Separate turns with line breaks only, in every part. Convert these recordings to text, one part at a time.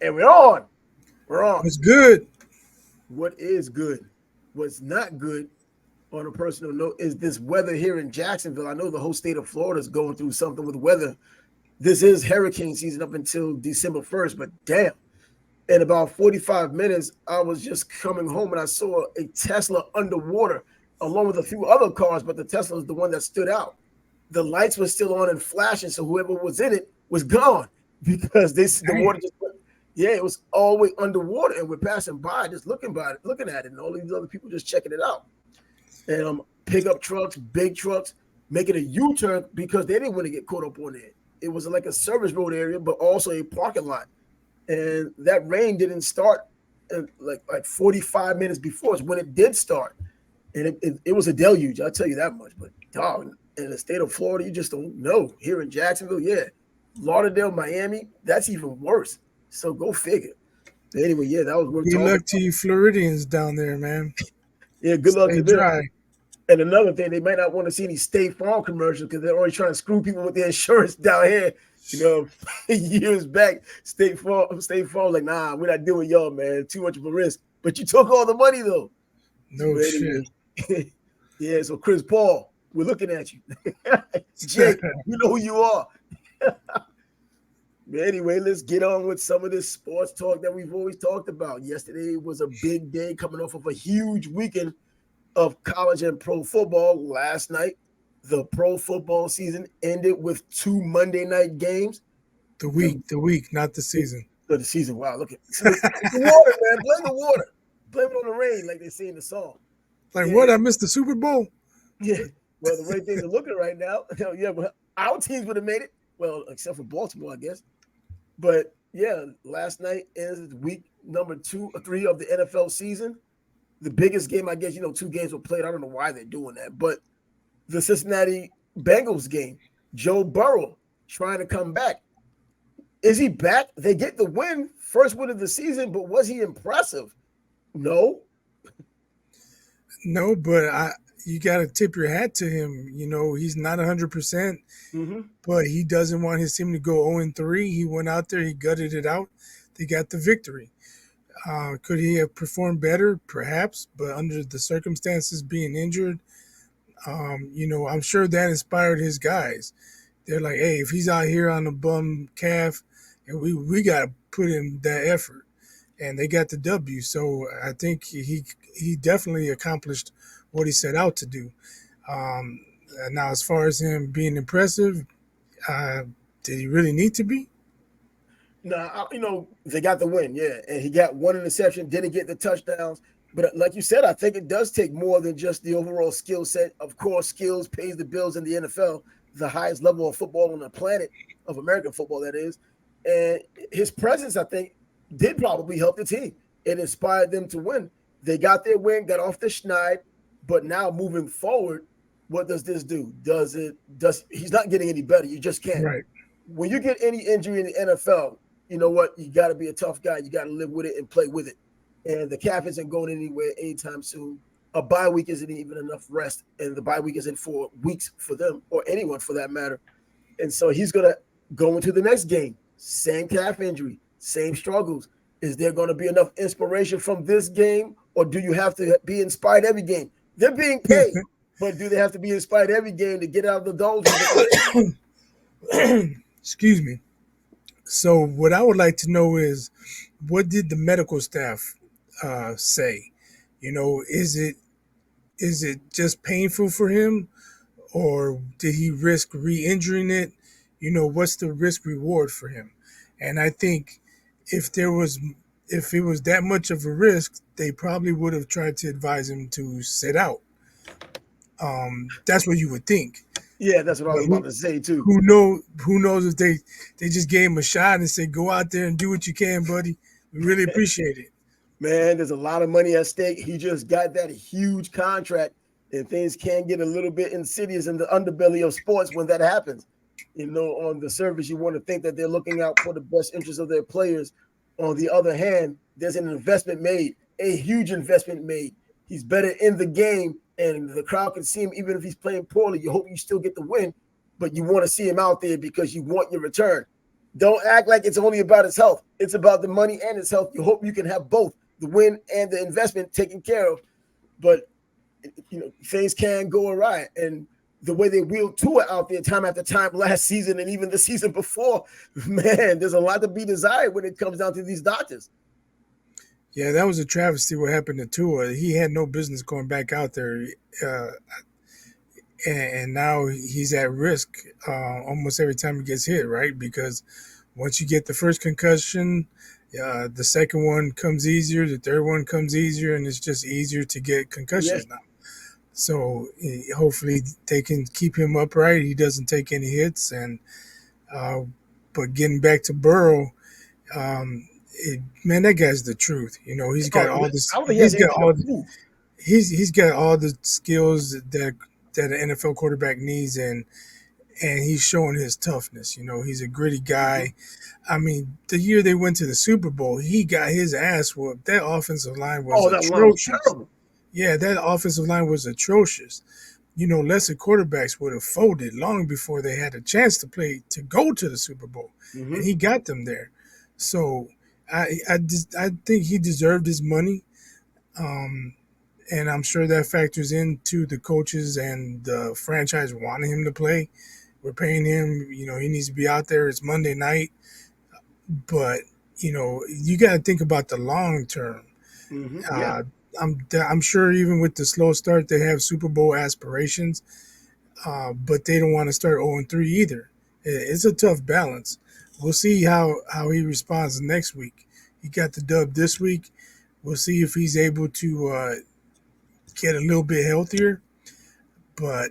And we're on. We're on.
It's good.
What is good? What's not good, on a personal note, is this weather here in Jacksonville. I know the whole state of Florida is going through something with weather. This is hurricane season up until December 1st, but damn. In about 45 minutes, I was just coming home and I saw a Tesla underwater along with a few other cars, but the Tesla was the one that stood out. The lights were still on and flashing, so whoever was in it was gone because the water just went. Yeah, it was all the way underwater, and we're passing by, just looking at it, and all these other people just checking it out. And pickup trucks, big trucks, making a U-turn because they didn't want to get caught up on it. It was like a service road area, but also a parking lot. And that rain didn't start like 45 minutes before. It's when it did start, and it was a deluge. I'll tell you that much. But dog, in the state of Florida, you just don't know. Here in Jacksonville, yeah, Lauderdale, Miami, that's even worse. So go figure. But anyway, yeah, that was worth
Good
talking
luck to you Floridians down there, man.
Yeah, good luck
Stay
to them.
dry.
And another thing, they might not want to see any State Farm commercials because they're always trying to screw people with their insurance down here. You know, years back, State Farm like, nah, we're not doing y'all, man. Too much of a risk. But you took all the money, though.
No shit.
Yeah, so Chris Paul, we're looking at you. Jake, you know who you are. But anyway, let's get on with some of this sports talk that we've always talked about. Yesterday was a big day coming off of a huge weekend of college and pro football. Last night, the pro football season ended with 2 Monday night games.
The week, not the season.
The season. Wow, look at the water, man. Blame the water. Blame it on the rain, like they say in the song.
Like, what? I missed the Super Bowl?
Yeah. Well, the way things are looking right now, yeah, well, our teams would have made it. Well, except for Baltimore, I guess. But yeah, last night is week number 2 or 3 of the NFL season. The biggest game, I guess, 2 games were played. I don't know why they're doing that, but the Cincinnati Bengals game, Joe Burrow trying to come back. Is he back? They get the win, first win of the season, but was he impressive? No.
No, but you got to tip your hat to him. He's not 100%, but he doesn't want his team to go 0-3. He went out there, he gutted it out. They got the victory. Could he have performed better? Perhaps, but under the circumstances, being injured, I'm sure that inspired his guys. They're like, hey, if he's out here on a bum calf, and we got to put in that effort. And they got the W. So I think he definitely accomplished what he set out to do. Now, as far as him being impressive, did he really need to be?
No, they got the win, yeah. And he got 1 interception, didn't get the touchdowns. But like you said, I think it does take more than just the overall skill set. Of course, skills pays the bills in the NFL, the highest level of football on the planet, of American football, that is. And his presence, I think, did probably help the team. It inspired them to win. They got their win, got off the schneid, but now moving forward, what does this do? He's not getting any better. You just can't.
Right.
When you get any injury in the NFL, you know what? You got to be a tough guy. You got to live with it and play with it. And the calf isn't going anywhere anytime soon. A bye week isn't even enough rest, and the bye week isn't 4 weeks for them or anyone for that matter. And so he's going to go into the next game. Same calf injury, same struggles. Is there going to be enough inspiration from this game, or do you have to be inspired every game? They're being paid, but do they have to be inspired every game to get out of the doldrums?
Excuse me. So what I would like to know is, what did the medical staff say? Is it just painful for him, or did he risk re-injuring it? What's the risk reward for him? And I think if it was that much of a risk, they probably would have tried to advise him to sit out. That's what you would think.
Yeah, that's what I was about to say too.
Who knows if they just gave him a shot and said, go out there and do what you can, buddy. We really appreciate it.
Man, there's a lot of money at stake. He just got that huge contract, and things can get a little bit insidious in the underbelly of sports when that happens. On the surface, you want to think that they're looking out for the best interests of their players. On the other hand, there's an investment made, a huge investment made. He's better in the game, and the crowd can see him even if he's playing poorly. You hope you still get the win, but you want to see him out there because you want your return. Don't act like it's only about his health. It's about the money and his health. You hope you can have both, the win and the investment taken care of. But things can go awry. And the way they wheeled Tua out there time after time last season and even the season before, man, there's a lot to be desired when it comes down to these doctors.
Yeah, that was a travesty what happened to Tua. He had no business going back out there. And now he's at risk almost every time he gets hit, right? Because once you get the first concussion, the second one comes easier, the third one comes easier, and it's just easier to get concussions now. So hopefully they can keep him upright. He doesn't take any hits. And but getting back to Burrow, man, that guy's the truth. He's got all this. He's got all the skills that an NFL quarterback needs, and he's showing his toughness. He's a gritty guy. I mean, the year they went to the Super Bowl, he got his ass whooped. That offensive line was atrocious. Yeah, that offensive line was atrocious. Lesser quarterbacks would have folded long before they had a chance to go to the Super Bowl, and he got them there. So I think he deserved his money, and I'm sure that factors into the coaches and the franchise wanting him to play. We're paying him. He needs to be out there. It's Monday night, but you got to think about the long term.
Yeah.
I'm sure even with the slow start, they have Super Bowl aspirations, but they don't want to start 0-3 either. It's a tough balance. We'll see how he responds next week. He got the dub this week. We'll see if he's able to get a little bit healthier. But,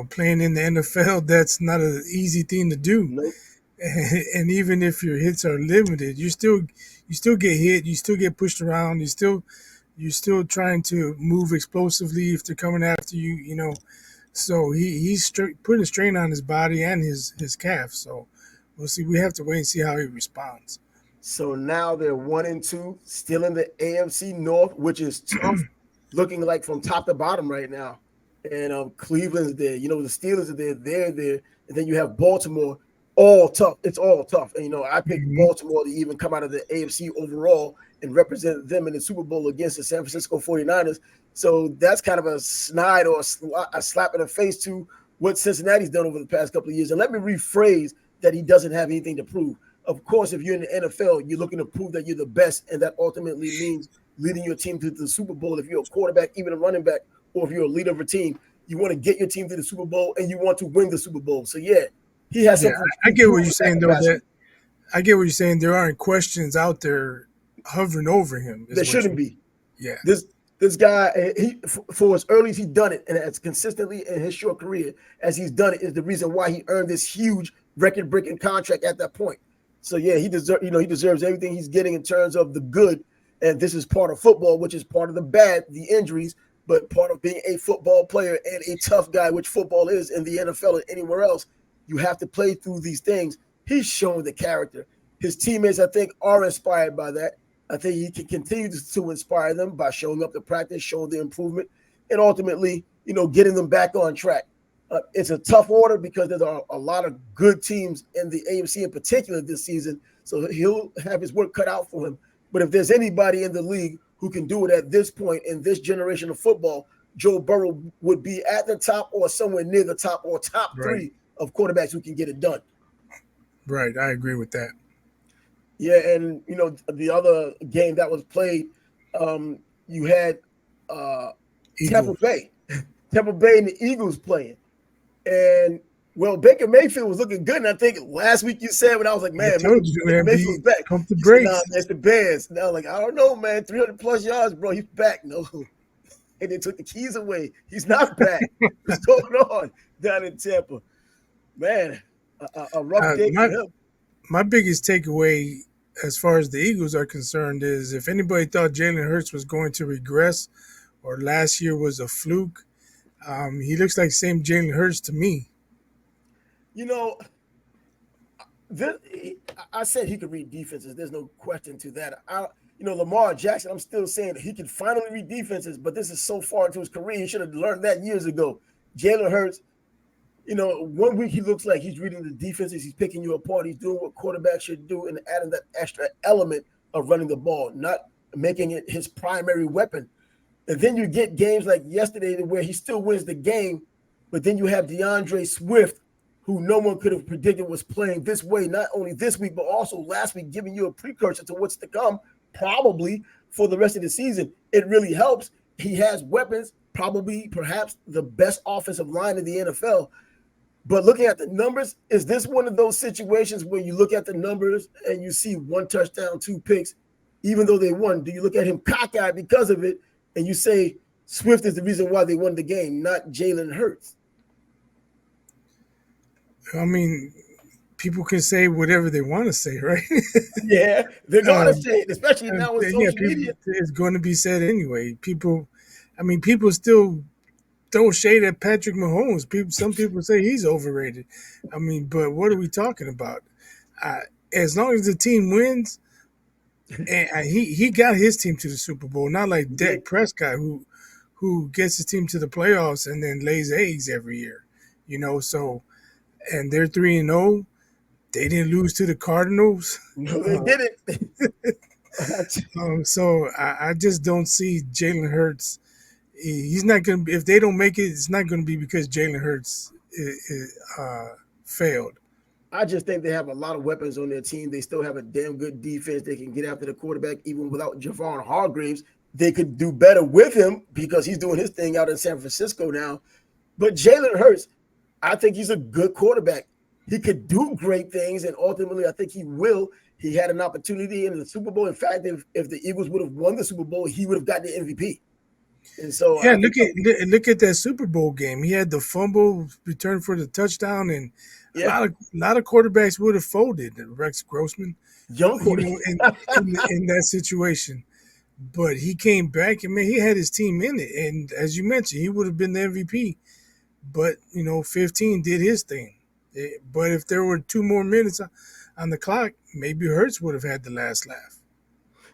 playing in the NFL, that's not an easy thing to do.
Nope.
And even if your hits are limited, you still get hit. You still get pushed around. You're still trying to move explosively if they're coming after you, So he's putting a strain on his body and his calf. So we'll see. We have to wait and see how he responds.
So now they're 1-2, still in the AFC North, which is tough, looking like from top to bottom right now. And Cleveland's there. The Steelers are there. They're there. And then you have Baltimore. All tough. It's all tough. And, I picked Baltimore to even come out of the AFC overall and represent them in the Super Bowl against the San Francisco 49ers. So that's kind of a snide or a slap in the face to what Cincinnati's done over the past couple of years. And let me rephrase that he doesn't have anything to prove. Of course, if you're in the NFL, you're looking to prove that you're the best, and that ultimately means leading your team to the Super Bowl. If you're a quarterback, even a running back, or if you're a leader of a team, you want to get your team to the Super Bowl, and you want to win the Super Bowl. So, yeah, he has something.
I get what you're saying, though. I get what you're saying. There aren't questions out there hovering over him.
There shouldn't be.
Yeah.
This guy, for as early as he's done it, and as consistently in his short career as he's done it, is the reason why he earned this huge record-breaking contract at that point. So yeah, he deserves everything he's getting in terms of the good, and this is part of football, which is part of the bad, the injuries, but part of being a football player and a tough guy, which football is in the NFL and anywhere else. You have to play through these things. He's shown the character. His teammates, I think, are inspired by that. I think he can continue to inspire them by showing up to practice, showing the improvement, and ultimately, getting them back on track. It's a tough order because there's a lot of good teams in the AFC in particular this season. So he'll have his work cut out for him. But if there's anybody in the league who can do it at this point in this generation of football, Joe Burrow would be at the top or somewhere near the top or top three of quarterbacks who can get it done.
Right. I agree with that.
Yeah. And, the other game that was played, you had Tampa Bay and the Eagles playing. And Baker Mayfield was looking good, and I think last week you said when I was like, "Man, Mayfield's back."
Pump the brakes.
Nah, that's the Bears. Now, I don't know, man. 300+ yards, bro. He's back. No, and they took the keys away. He's not back. What's going on down in Tampa, man? A rough day for him.
My biggest takeaway, as far as the Eagles are concerned, is if anybody thought Jalen Hurts was going to regress, or last year was a fluke. He looks like the same Jalen Hurts to me.
I said he could read defenses. There's no question to that. Lamar Jackson, I'm still saying he can finally read defenses, but this is so far into his career. He should have learned that years ago. Jalen Hurts, 1 week he looks like he's reading the defenses, he's picking you apart, he's doing what quarterbacks should do, and adding that extra element of running the ball, not making it his primary weapon. And then you get games like yesterday where he still wins the game, but then you have DeAndre Swift, who no one could have predicted was playing this way, not only this week, but also last week, giving you a precursor to what's to come, probably for the rest of the season. It really helps. He has weapons, probably perhaps the best offensive line in the NFL. But looking at the numbers, is this one of those situations where you look at the numbers and you see 1 touchdown, 2 picks, even though they won? Do you look at him cockeyed because of it and you say Swift is the reason why they won the game, not Jalen Hurts?
I mean, people can say whatever they want to say, right?
Yeah, they're going to say it, especially now with social media.
It's going to be said anyway. People still throw shade at Patrick Mahomes. Some people say he's overrated. I mean, but what are we talking about? As long as the team wins, and he got his team to the Super Bowl, not like Dak Prescott who gets his team to the playoffs and then lays eggs every year. So, and they're 3-0. They didn't lose to the Cardinals.
No, they didn't.
So I just don't see Jalen Hurts. He's not going to be, if they don't make it, it's not going to be because Jalen Hurts failed.
I just think they have a lot of weapons on their team. They still have a damn good defense. They can get after the quarterback even without Javon Hargraves. They could do better with him because he's doing his thing out in San Francisco now. But Jalen Hurts, I think he's a good quarterback. He could do great things, and ultimately I think he will. He had an opportunity in the Super Bowl. In fact, if the Eagles would have won the Super Bowl, he would have gotten the MVP. And so
look at that Super Bowl game. He had the fumble return for the touchdown, and a lot of quarterbacks would have folded. Rex Grossman,
young
quarterback, in that situation. But he came back, and man, he had his team in it. And as you mentioned, he would have been the MVP. But 15 did his thing. But if there were 2 more minutes on the clock, maybe Hurts would have had the last laugh.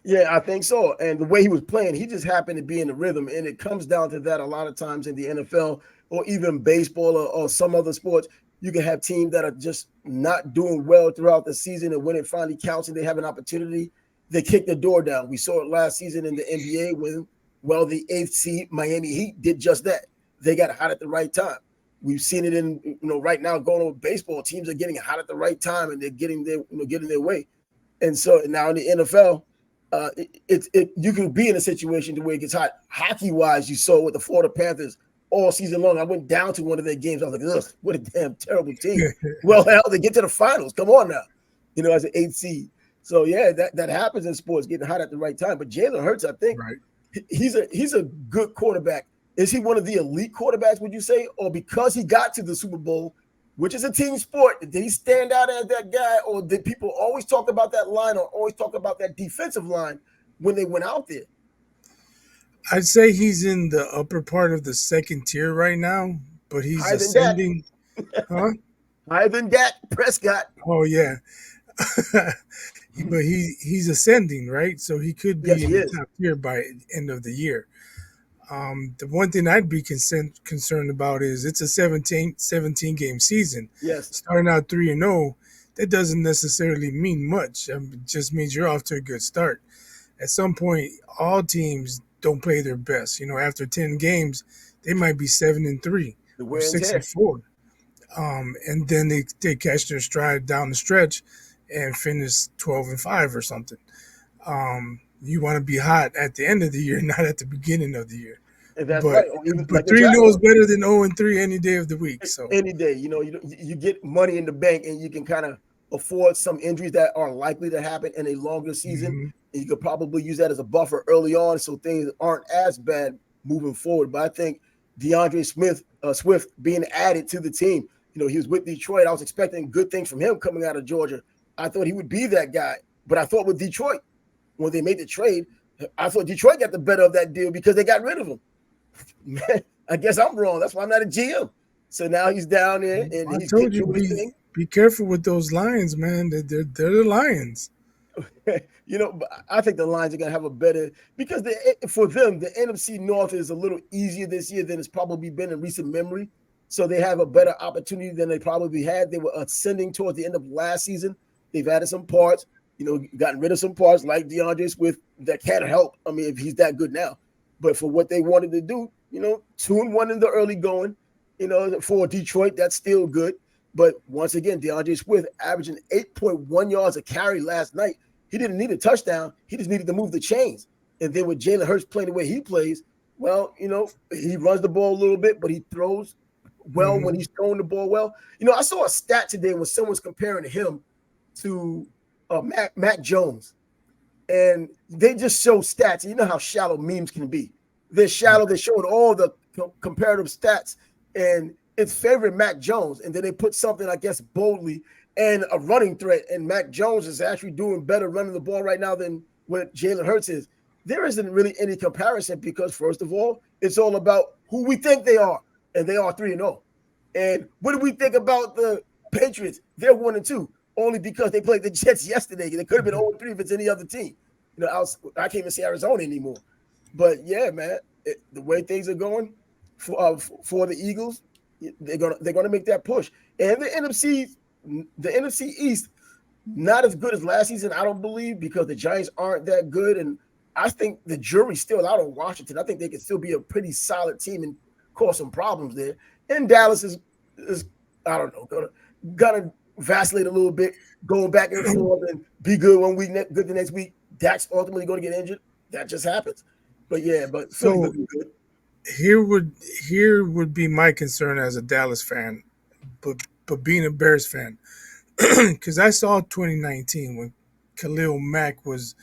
Yeah, I think so. And the way he was playing, he just happened to be in the rhythm. And it comes down to that a lot of times in the NFL or even baseball or some other sports. You can have teams that are just not doing well throughout the season, and when it finally counts and they have an opportunity, they kick the door down. We saw it last season in the NBA when, the 8th seed Miami Heat did just that. They got hot at the right time. We've seen it in, right now going on with baseball. Teams are getting hot at the right time and they're getting their way. And so now in the NFL, you can be in a situation to where it gets hot. Hockey-wise, you saw with the Florida Panthers all season long. I went down to one of their games. I was like, ugh, what a damn terrible team. Well, hell, they get to the finals. Come on now, as an 8th seed. So, yeah, that happens in sports, getting hot at the right time. But Jalen Hurts, I think, he's a good quarterback. Is he one of the elite quarterbacks, would you say? Or because he got to the Super Bowl, which is a team sport, did he stand out as that guy? Or did people always talk about that line or always talk about that defensive line when they went out there?
I'd say he's in the upper part of the second tier right now, but he's ascending. Huh?
Higher than Dak Prescott.
Oh, yeah. But he's ascending, right? So he could be in the top tier by end of the year. The one thing I'd be concerned about is it's a 17 game season.
Yes.
Starting out 3-0, that doesn't necessarily mean much. It just means you're off to a good start. At some point, all teams don't play their best. After 10 games, they might be 7-3 or 6-4. And then they catch their stride down the stretch and finish 12-5 or something. You want to be hot at the end of the year, not at the beginning of the year.
That's right.
But 3-0 is better than 0-3 any day of the week. So
any day, you get money in the bank, and you can kind of afford some injuries that are likely to happen in a longer season.
Mm-hmm.
And you could probably use that as a buffer early on, so things aren't as bad moving forward. But I think DeAndre Swift being added to the team, he was with Detroit. I was expecting good things from him coming out of Georgia. I thought he would be that guy, but I thought with Detroit, when they made the trade, I thought Detroit got the better of that deal because they got rid of him. Man, I guess I'm wrong. That's why I'm not a GM. So now he's down there, and
I told you, be careful with those Lions, man. They're the Lions.
I think the Lions are going to have a better – because for them, the NFC North is a little easier this year than it's probably been in recent memory. So they have a better opportunity than they probably had. They were ascending towards the end of last season. They've added some parts, gotten rid of some parts like DeAndre Swift that can't help. I mean, if he's that good now. But for what they wanted to do, 2-1 in the early going, for Detroit, that's still good. But once again, DeAndre Swift averaging 8.1 yards a carry last night. He didn't need a touchdown. He just needed to move the chains. And then with Jalen Hurts playing the way he plays, well, he runs the ball a little bit, but he throws well when he's throwing the ball well. I saw a stat today when someone's comparing him to Mac Jones. And they just show stats. You know how shallow memes can be. They're shallow. They're showing all the comparative stats. And it's favoring Mac Jones. And then they put something, I guess, boldly and a running threat. And Mac Jones is actually doing better running the ball right now than what Jalen Hurts is. There isn't really any comparison because, first of all, it's all about who we think they are. And they are 3-0. And what do we think about the Patriots? They're 1-2. Only because they played the Jets yesterday. They could have been 0-3 if it's any other team. I can't even see Arizona anymore. But yeah, man, the way things are going for the Eagles, they're gonna make that push. And the NFC East, not as good as last season, I don't believe, because the Giants aren't that good. And I think the jury's still out on Washington. I think they can still be a pretty solid team and cause some problems there. And Dallas is I don't know, gonna vacillate a little bit, going back and forth and be good one week, good the next week. Dak's ultimately going to get injured. That just happens. But yeah,
so here would be my concern as a Dallas fan, but being a Bears fan, because I saw 2019 when Khalil Mack was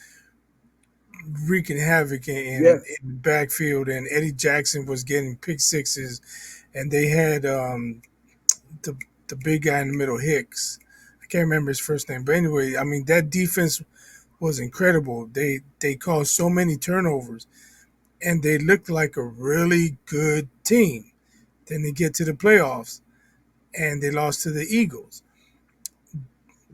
wreaking havoc in the backfield, and Eddie Jackson was getting pick sixes, and they had the big guy in the middle, Hicks. I can't remember his first name, but anyway, I mean that defense was incredible. They caused so many turnovers, and they looked like a really good team. Then they get to the playoffs, and they lost to the Eagles.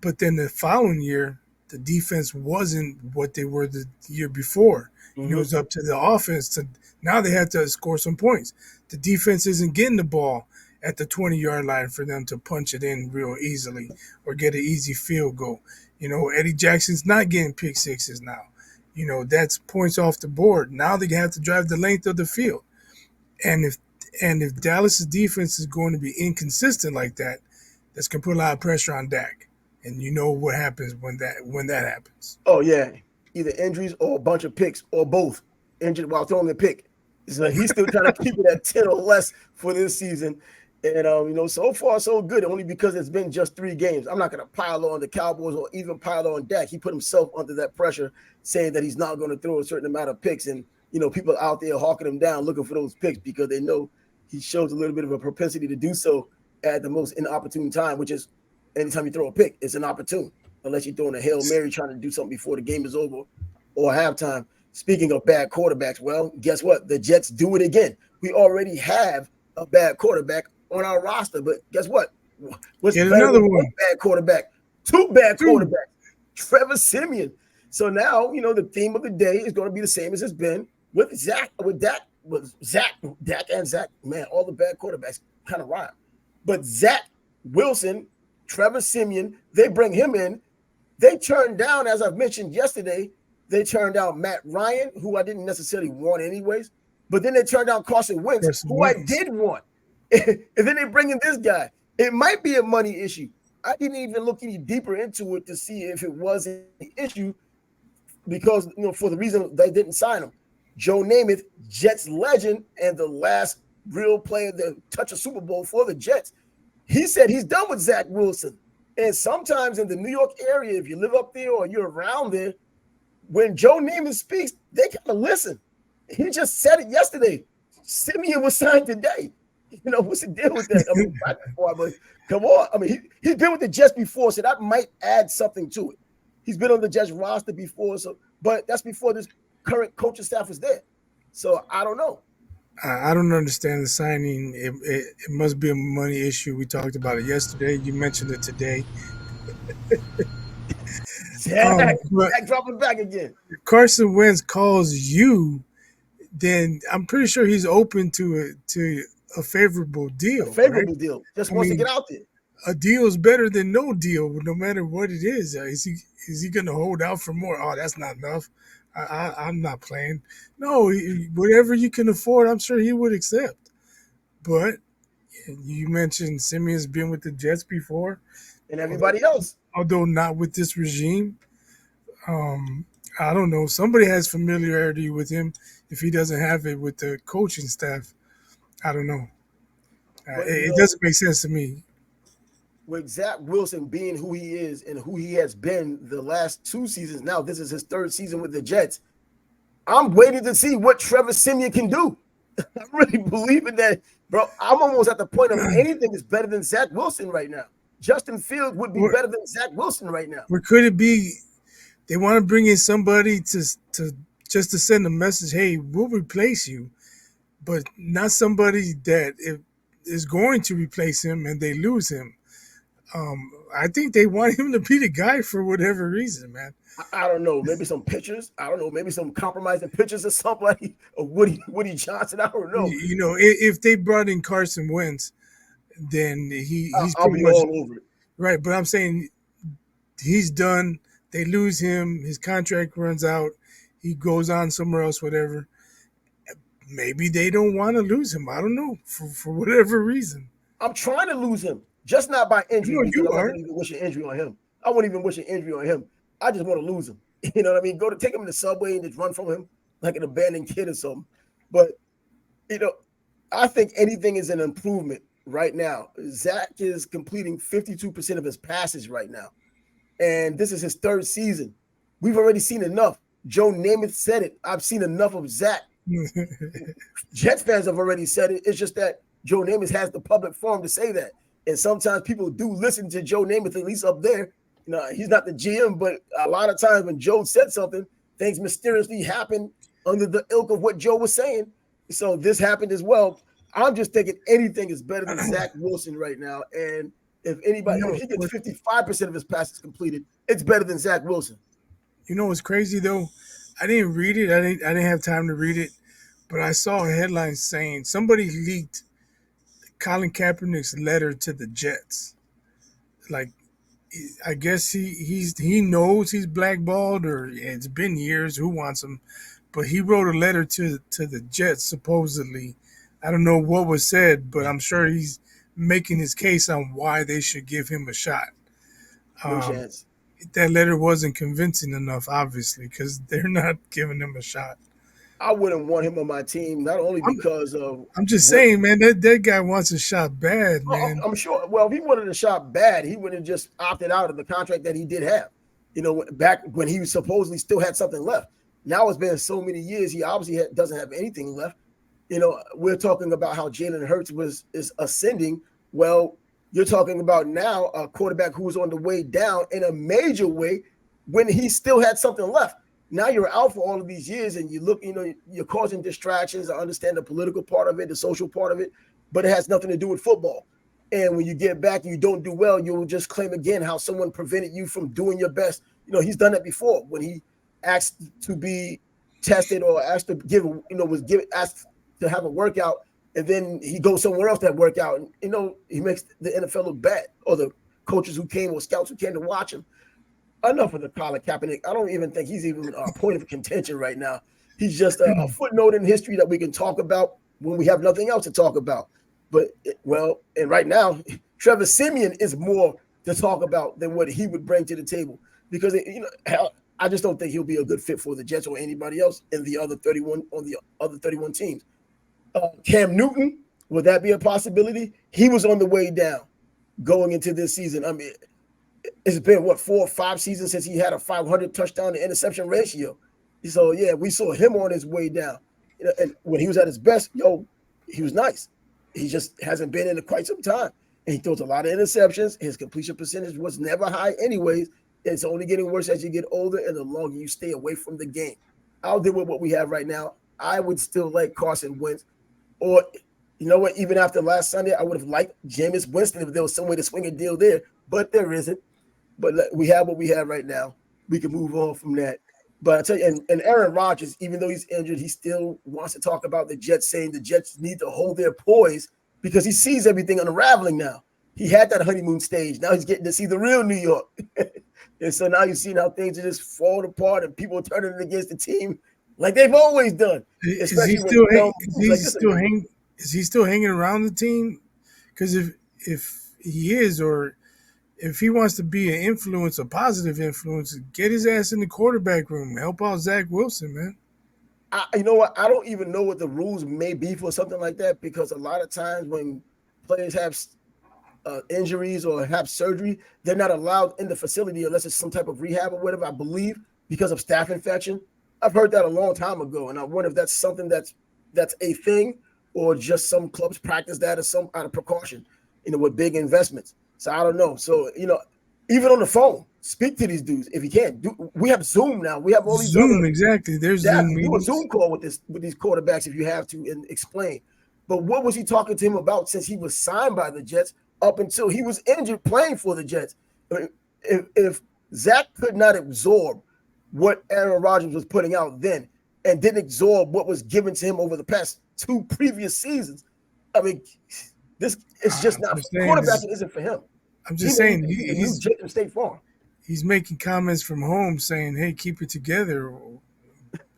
But then the following year, the defense wasn't what they were the year before. It was up to the offense. Now they had to score some points. The defense isn't getting the ball at the 20-yard line for them to punch it in real easily or get an easy field goal. Eddie Jackson's not getting pick sixes now. That's points off the board. Now they have to drive the length of the field. And if Dallas's defense is going to be inconsistent like that, that's going to put a lot of pressure on Dak. And you know what happens when that happens.
Oh, yeah. Either injuries or a bunch of picks or both. Injured while throwing a pick. So he's still trying to keep it at 10 or less for this season. And, so far, so good, only because it's been just 3 games. I'm not going to pile on the Cowboys or even pile on Dak. He put himself under that pressure, saying that he's not going to throw a certain amount of picks. And, people out there hawking him down, looking for those picks because they know he shows a little bit of a propensity to do so at the most inopportune time, which is anytime you throw a pick, it's inopportune, unless you're throwing a Hail Mary trying to do something before the game is over or halftime. Speaking of bad quarterbacks, well, guess what? The Jets do it again. We already have a bad quarterback on our roster, but guess what? What's
another one?
Bad quarterback, 2 bad quarterbacks, Trevor Siemian. So now, the theme of the day is going to be the same as it's been with Dak, and Zach. Man, all the bad quarterbacks kind of rhyme. But Zach Wilson, Trevor Siemian, they bring him in. They turned down, as I've mentioned yesterday, they turned down Matt Ryan, who I didn't necessarily want anyways. But then they turned down Carson Wentz, who I did want. And then they bring in this guy. It might be a money issue. I didn't even look any deeper into it to see if it was an issue because, for the reason they didn't sign him. Joe Namath, Jets legend, and the last real player to touch a Super Bowl for the Jets, he said he's done with Zach Wilson. And sometimes in the New York area, if you live up there or you're around there, when Joe Namath speaks, they kind of listen. He just said it yesterday. Simeon was signed today. What's the deal with that? I mean, but come on. I mean, he's been with the Jets before, so that might add something to it. He's been on the Jets roster before, but that's before this current coaching staff was there. So I don't know.
I don't understand the signing. It must be a money issue. We talked about it yesterday. You mentioned it today.
Zach dropping back again.
If Carson Wentz calls you, then I'm pretty sure he's open to a favorable
A
deal, right?
favorable deal. Just
I
wants to get
mean,
out there.
a deal is better than no deal, no matter what it is. Is he going to hold out for more? Oh, that's not enough. I'm not playing. No, whatever you can afford, I'm sure he would accept. But you mentioned Simeon's been with the Jets before,
And
although,
everybody else.
although not with this regime. Um, I don't know. Somebody has familiarity with him if he doesn't have it with the coaching staff. I don't know.
But
It doesn't make sense to me.
with Zach Wilson being who he is and who he has been the last 2 seasons, now this is his third season with the Jets. I'm waiting to see what Trevor Siemian can do. I'm really believing that, bro. I'm almost at the point of anything is better than Zach Wilson right now. Justin Fields would be
Or,
better than Zach Wilson right now.
or could it be they want to bring in somebody to just to send a message? Hey, we'll replace you, but not somebody that is going to replace him and they lose him. I think they want him to be the guy for whatever reason, man.
I don't know. Maybe some pitchers. I don't know. Maybe some compromising pitchers or somebody. Or Woody Johnson. I don't know.
You know, if they brought in Carson Wentz, then he's
I'll
pretty
be
much
all over it.
right. But I'm saying he's done. They lose him. His contract runs out. He goes on somewhere else, whatever. Maybe they don't want to lose him. I don't know for whatever reason.
I'm trying to lose him, just not by injury,
No,
because
you
I'm not
are.
going to even wish an injury on him. I wouldn't even wish an injury on him. I just want to lose him. You know what I mean? Go to take him in the subway and just run from him like an abandoned kid or something. But, I think anything is an improvement right now. Zach is completing 52% of his passes right now. And this is his third season. We've already seen enough. Joe Namath said it. I've seen enough of Zach. Jets fans have already said it. It's just that Joe Namath has the public forum to say that. And sometimes people do listen to Joe Namath, at least up there. He's not the GM, but a lot of times when Joe said something, things mysteriously happen under the ilk of what Joe was saying. So this happened as well. I'm just thinking anything is better than Zach Wilson right now. And if he gets 55% of his passes completed, it's better than Zach Wilson.
You know what's crazy though? I didn't read it. I didn't have time to read it, but I saw a headline saying somebody leaked Colin Kaepernick's letter to the Jets. Like, I guess he knows he's blackballed, or it's been years. Who wants him? But he wrote a letter to the Jets supposedly. I don't know what was said, but I'm sure he's making his case on why they should give him a shot.
No chance.
That letter wasn't convincing enough, obviously, because they're not giving him a shot.
I wouldn't want him on my team, not only because of.
I'm just saying, man, that guy wants a shot bad, man.
I'm sure. Well, if he wanted a shot bad, he would have just opted out of the contract that he did have. Back when he supposedly still had something left. Now it's been so many years, he obviously doesn't have anything left. We're talking about how Jalen Hurts is ascending. Well, you're talking about now a quarterback who's on the way down in a major way when he still had something left. Now you're out for all of these years and you look, you're causing distractions. I understand the political part of it, the social part of it, but it has nothing to do with football. And when you get back and you don't do well, you'll just claim again how someone prevented you from doing your best. He's done that before when he asked to be tested or asked to asked to have a workout, and then he goes somewhere else that workout, and he makes the NFL look bad, or the coaches who came or scouts who came to watch him. Enough of the Colin Kaepernick. I don't even think he's even a point of contention right now. He's just a footnote in history that we can talk about when we have nothing else to talk about. But and right now, Trevor Siemian is more to talk about than what he would bring to the table, because I just don't think he'll be a good fit for the Jets or anybody else in the other 31 teams. Cam Newton, would that be a possibility? He was on the way down going into this season. I mean, it's been 4 or 5 seasons since he had a 500 touchdown to interception ratio. So yeah, we saw him on his way down. And when he was at his best, he was nice. He just hasn't been in it quite some time. And he throws a lot of interceptions. His completion percentage was never high anyways. It's only getting worse as you get older and the longer you stay away from the game. I'll deal with what we have right now. I would still like Carson Wentz. Or, you know what, even after last Sunday, I would have liked Jameis Winston if there was some way to swing a deal there. But there isn't. But we have what we have right now. We can move on from that. But I tell you, and Aaron Rodgers, even though he's injured, he still wants to talk about the Jets, saying the Jets need to hold their poise because he sees everything unraveling now. He had that honeymoon stage. Now he's getting to see the real New York. And so now you've seen how things are just falling apart and people are turning against the team like they've always done.
Is he
Especially when
still
dumb
is
moves
he
like this are
still
made.
hang is he still hanging around the team? Because if he is, or if he wants to be an influence, a positive influence, get his ass in the quarterback room. Help out Zach Wilson, man.
You know what? I don't even know what the rules may be for something like that because a lot of times when players have injuries or have surgery, they're not allowed in the facility unless it's some type of rehab or whatever, I believe, because of staph infection. I've heard that a long time ago, and I wonder if that's something that's a thing or just some clubs practice that as some out of precaution, with big investments. So I don't know. So, even on the phone, speak to these dudes if you can. We have Zoom now. We have all these other
Zoom, exactly. There's Zoom
exactly. Do a
meetings.
Zoom call with these quarterbacks if you have to and explain. But what was he talking to him about since he was signed by the Jets up until he was injured playing for the Jets? I mean, if Zach could not absorb what Aaron Rodgers was putting out then and didn't absorb what was given to him over the past two previous seasons, I mean, this it's just
I'm
not
just saying.
quarterbacking isn't for him.
I'm
He
just
may
saying
be the new Jacob State Farm.
he's making comments from home saying, "Hey, keep it together."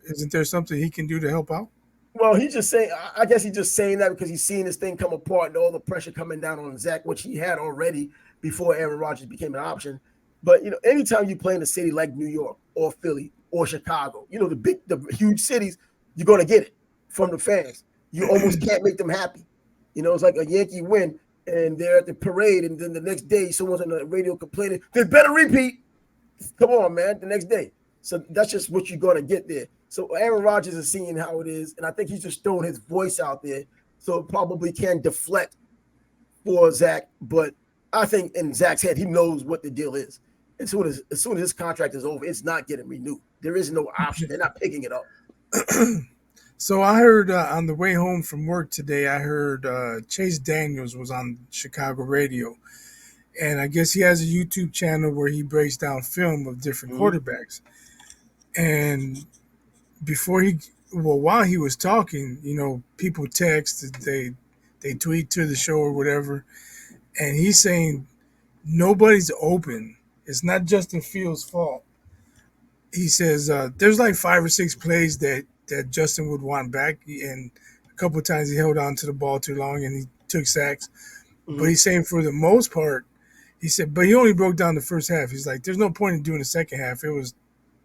Isn't there something he can do to help out?
Well, he's just saying. I guess he's just saying that because he's seeing this thing come apart and all the pressure coming down on Zach, which he had already before Aaron Rodgers became an option. But anytime you play in a city like New York or Philly or Chicago, the huge cities, you're gonna get it from the fans. You almost can't make them happy. It's like a Yankee win and they're at the parade, and then the next day someone's on the radio complaining, "They better repeat." Come on, man, the next day. So that's just what you're going to get there. So Aaron Rodgers is seeing how it is, and I think he's just throwing his voice out there. So it probably can deflect for Zach. But I think in Zach's head, he knows what the deal is. As soon as his contract is over, it's not getting renewed. There is no option. They're not picking it up.
So I heard on the way home from work today, I heard Chase Daniels was on Chicago radio. And I guess he has a YouTube channel where he breaks down film of different
Mm-hmm.
quarterbacks. And while he was talking, people text, they tweet to the show or whatever, and he's saying nobody's open. It's not Justin Fields' fault. He says there's like 5 or 6 plays that Justin would want back, and a couple of times he held on to the ball too long and he took sacks. But he's saying for the most part, he said, but he only broke down the first half. He's like, there's no point in doing the second half. It was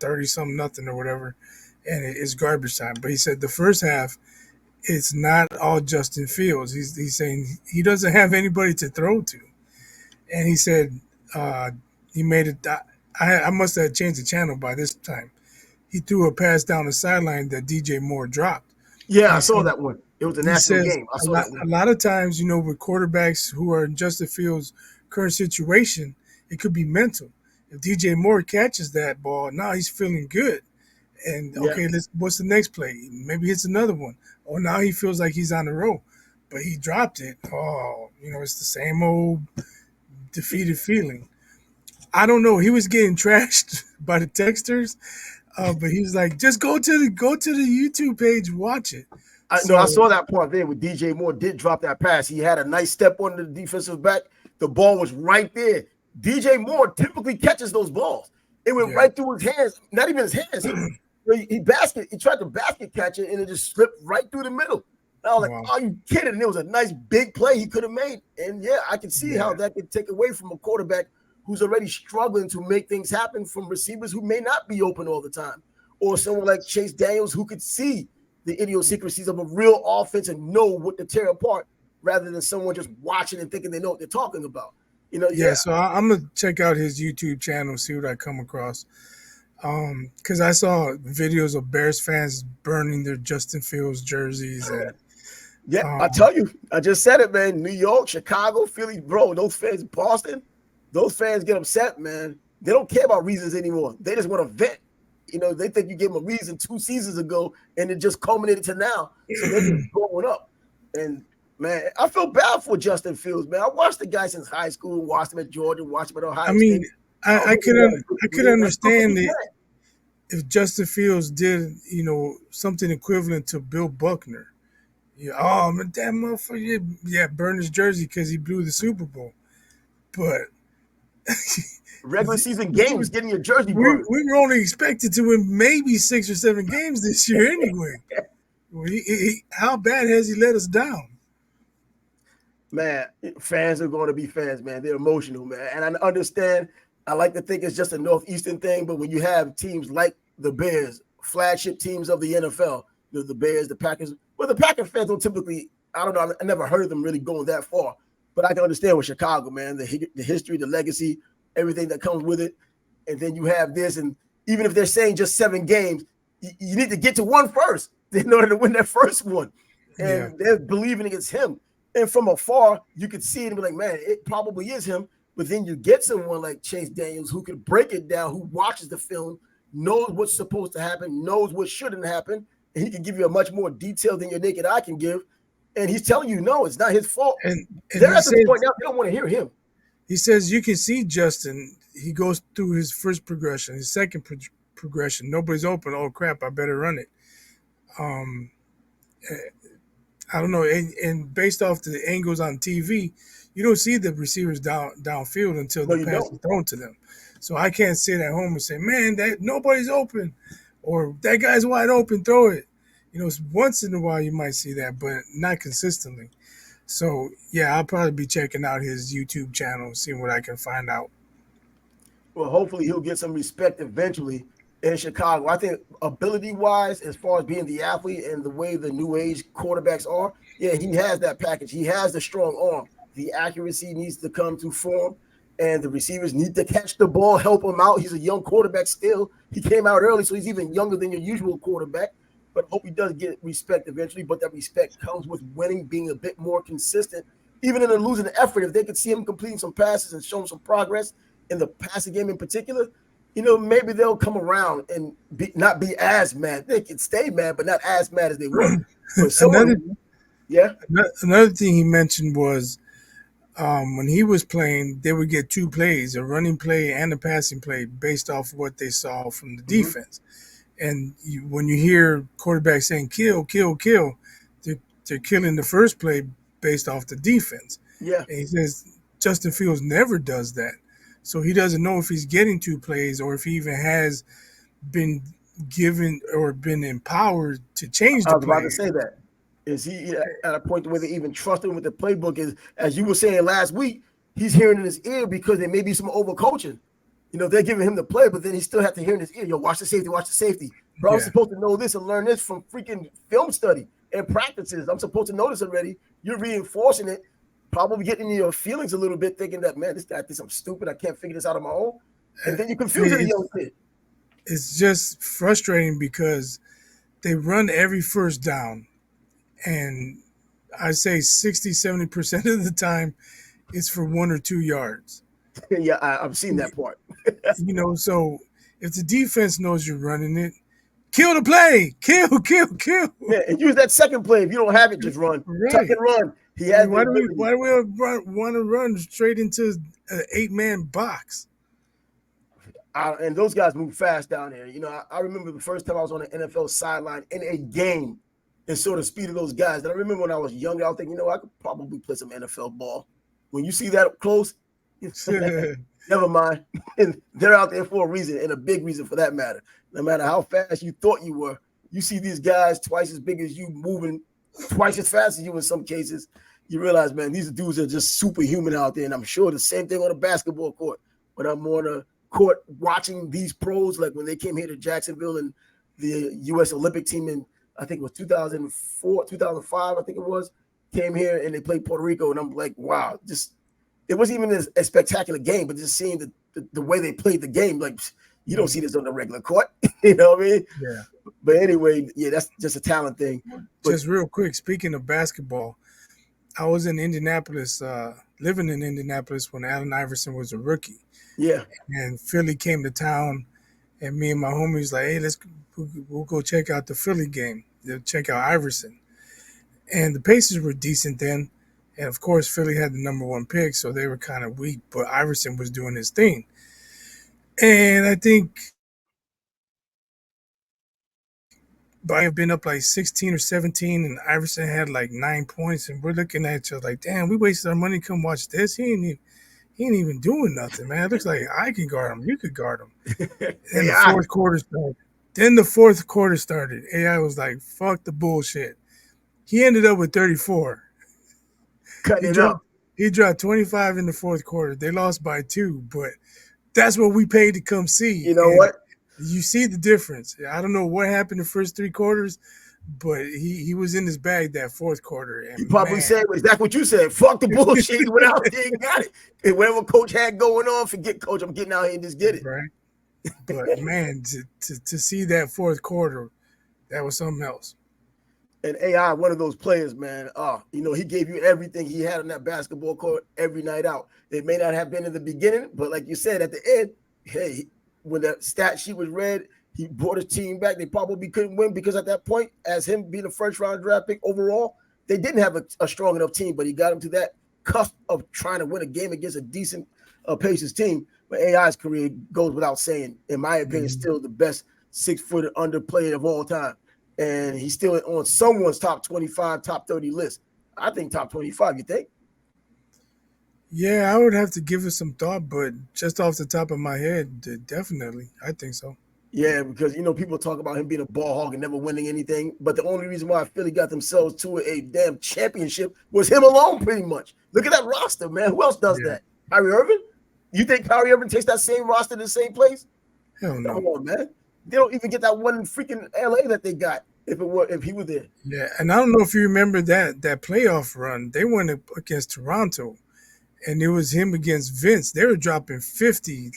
30-something nothing or whatever, and it's garbage time. But he said the first half, it's not all Justin Fields. He's saying he doesn't have anybody to throw to. And he said he made it. I must have changed the channel by this time. He threw a pass down the sideline that DJ Moore dropped.
Yeah,
And
I saw that one. It was a
he
national
says
game. I
a
saw
lot,
that
a
one.
lot of times, with quarterbacks who are in Justin Fields' current situation, it could be mental. If DJ Moore catches that ball, now he's feeling good. And
Yeah.
okay, what's the next play? Maybe it's another one. Or now he feels like he's on the road, but he dropped it. Oh, it's the same old defeated feeling. I don't know. He was getting trashed by the texters, but he was like, just go to the YouTube page, watch it.
I saw that part there where DJ Moore did drop that pass. He had a nice step on the defensive back. The ball was right there. DJ Moore typically catches those balls. It went right through his hands. Not even his hands. He tried to basket catch it, and it just slipped right through the middle. And I was like, "Are you kidding?" And it was a nice big play he could have made. And yeah, I can see how that could take away from a quarterback who's already struggling to make things happen from receivers who may not be open all the time, or someone like Chase Daniels who could see the idiosyncrasies of a real offense and know what to tear apart, rather than someone just watching and thinking they know what they're talking about.
So I'm gonna check out his YouTube channel, see what I come across. Because I saw videos of Bears fans burning their Justin Fields jerseys. And,
I tell you, I just said it, man. New York, Chicago, Philly, bro, those fans, Boston, those fans get upset, man. They don't care about reasons anymore. They just want to vent. They think you gave them a reason 2 seasons ago, and it just culminated to now. So they're just going up. And man, I feel bad for Justin Fields, man. I watched the guy since high school, watched him at Georgia, watched him at Ohio State.
I could understand if Justin Fields did, something equivalent to Bill Buckner. Yeah, oh man, that motherfucker, yeah, burned his jersey because he blew the Super Bowl. But
Regular season games, getting your jersey
we
burned.
we were only expected to win maybe 6 or 7 games this year anyway. How bad has he let us down?
Man, fans are going to be fans, man. They're emotional, man. And I understand. I like to think it's just a Northeastern thing, but when you have teams like the Bears, flagship teams of the NFL, the Bears, the Packers, well, the Packers fans don't typically, I don't know, I never heard of them really going that far. But I can understand with Chicago, man, the history, the legacy, everything that comes with it. And then you have this, and even if they're saying just 7 games, you need to get to one first in order to win that first one.
Yeah,
And they're believing it's him. And from afar, you could see it and be like, man, it probably is him. But then you get someone like Chase Daniels who could break it down, who watches the film, knows what's supposed to happen, knows what shouldn't happen, and he can give you a much more detail than your naked eye can give. And he's telling you, no, it's not his fault.
and
They're at this point now, they don't want to hear him.
he says you can see Justin. He goes through his first progression, his second progression. Nobody's open. Oh crap! I better run it. Um, I don't know. And based off the angles on TV, you don't see the receivers downfield until
No,
the
you
pass
don't.
is thrown to them. So I can't sit at home and say, "Man, that nobody's open," or "That guy's wide open, throw it." Once in a while you might see that, but not consistently. So yeah, I'll probably be checking out his YouTube channel, seeing what I can find out.
Well, hopefully he'll get some respect eventually in Chicago. I think ability wise, as far as being the athlete and the way the new age quarterbacks are, yeah, he has that package. He has the strong arm. The accuracy needs to come to form, and the receivers need to catch the ball, help him out. He's a young quarterback still. He came out early, so he's even younger than your usual quarterback. But I hope he does get respect eventually. But that respect comes with winning, being a bit more consistent, even in a losing effort. If they could see him completing some passes and showing some progress in the passing game in particular, maybe they'll come around and not be as mad. They can stay mad, but not as mad as they were. But
another
someone, yeah,
another thing he mentioned was when he was playing, they would get 2 plays, a running play and a passing play, based off what they saw from the
mm-hmm.
defense. And when you hear quarterbacks saying "kill, kill, kill," they're killing the first play based off the defense.
Yeah.
And he says Justin Fields never does that, so he doesn't know if he's getting 2 plays or if he even has been given or been empowered to change
I
the
was about to
play.
say that. Is he at a point where they even trust him with the playbook? Is, as you were saying last week, he's hearing in his ear because there may be some overcoaching. They're giving him the play, but then he still have to hear in his ear, watch the safety, watch the safety. Bro, I'm
Yeah,
supposed to know this and learn this from freaking film study and practices. I'm supposed to know this already. You're reinforcing it, probably getting in your feelings a little bit, thinking that, man, this guy thinks I'm stupid. I can't figure this out on my own. And then you confuse a young kid.
it's just frustrating because they run every first down, and I say 60-70% of the time it's for 1 or 2 yards.
Yeah, I've seen that part.
So if the defense knows you're running it, kill the play, kill.
Yeah, and use that second play. If you don't have it, just run. Tuck
Right.
and run. He
I
has
mean,
the
why do we
ability.
why do we want to run straight into an 8-man box?
And those guys move fast down there. I remember the first time I was on the NFL sideline in a game and saw the speed of those guys. And I remember when I was younger, I was thinking, I could probably play some NFL ball. When you see that up close, never mind. And they're out there for a reason, and a big reason for that matter. No matter how fast you thought you were, you see these guys twice as big as you, moving twice as fast as you in some cases. You realize, man, these dudes are just superhuman out there. And I'm sure the same thing on a basketball court. When I'm on a court watching these pros, like when they came here to Jacksonville and the U.S. Olympic team in, I think it was 2004, 2005, I think it was, came here and they played Puerto Rico. And I'm like, wow, just it wasn't even a spectacular game, but just seeing the way they played the game, like you don't see this on the regular court. You know what I mean?
Yeah.
But anyway, yeah, that's just a talent thing. But
Just real quick, speaking of basketball, I was in Indianapolis, living in Indianapolis when Allen Iverson was a rookie,
yeah,
and Philly came to town, and me and my homies like, hey, we'll go check out the Philly game. They'll check out Iverson, and the Pacers were decent then, and of course Philly had the #1 pick, so they were kind of weak, but Iverson was doing his thing, and I think might have been up like 16 or 17, and Iverson had like 9 points, and we're looking at each other like, damn, we wasted our money. Come watch this. He ain't even doing nothing, man. It looks like I can guard him. You could guard him. And the
AI
fourth quarter started. Then the fourth quarter started. AI was like, fuck the bullshit. He ended up with 34.
cutting
He
it
dropped
up.
he dropped 25 in the fourth quarter. They lost by 2, but that's what we paid to come see.
You know
And
what?
you see the difference. I don't know what happened the first 3 quarters, but he was in his bag that fourth quarter.
He
And
probably
man,
said exactly what you said. Fuck the bullshit. He went out there and got it. And whatever coach had going on, forget coach. I'm getting out here and just get it.
right? But man, to see that fourth quarter, that was something else.
And AI, one of those players, man. He gave you everything he had on that basketball court every night out. It may not have been in the beginning, but like you said, at the end, hey, when the stat sheet was read, he brought his team back. They probably couldn't win because at that point, as him being a first round draft pick overall, they didn't have a strong enough team, but he got him to that cusp of trying to win a game against a decent Pacers team. But AI's career goes without saying, in my opinion, still the best 6 foot under player of all time. And he's still on someone's top 25, top 30 list. I think top 25, you think?
Yeah, I would have to give it some thought, but just off the top of my head, definitely, I think so.
Yeah, because people talk about him being a ball hog and never winning anything, but the only reason why Philly got themselves to a damn championship was him alone, pretty much. Look at that roster, man. Who else does
Yeah,
that? Kyrie Irving? You think Kyrie Irving takes that same roster in the same place?
hell
Come
no.
on, man. They don't even get that one freaking LA that they got if he was there.
Yeah, and I don't know if you remember that playoff run. They went up against Toronto, and it was him against Vince. They were dropping 50.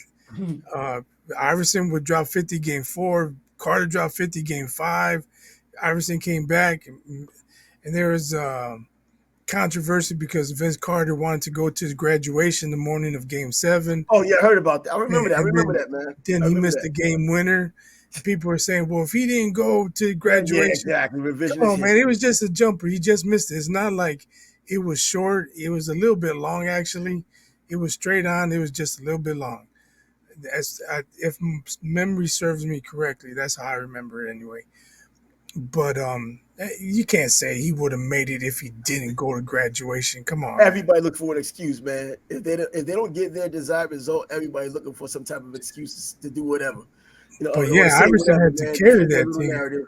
Uh, Iverson would drop 50 game 4. Carter dropped 50 game 5. Iverson came back, and there was controversy because Vince Carter wanted to go to his graduation the morning of game 7.
Oh yeah, I heard about that. I remember that. I
And
remember that, man.
then
I
he
remember
missed
that.
the game winner. And people were saying, well, if he didn't go to
Yeah,
graduation,
exactly.
come
Revisionist
on, man. It
history.
was just a jumper. He just missed it. It's not like it was short. It was a little bit long, actually. It was straight on. It was just a little bit long. If memory serves me correctly, that's how I remember it anyway. But you can't say he would have made it if he didn't go to graduation. Come on, man.
Everybody look for an excuse, man. If they don't get their desired result, everybody's looking for some type of excuses to do whatever.
But
They want to
yeah,
say
Iverson
whatever,
had to
man.
carry
Fit their
that
little
team.
narrative.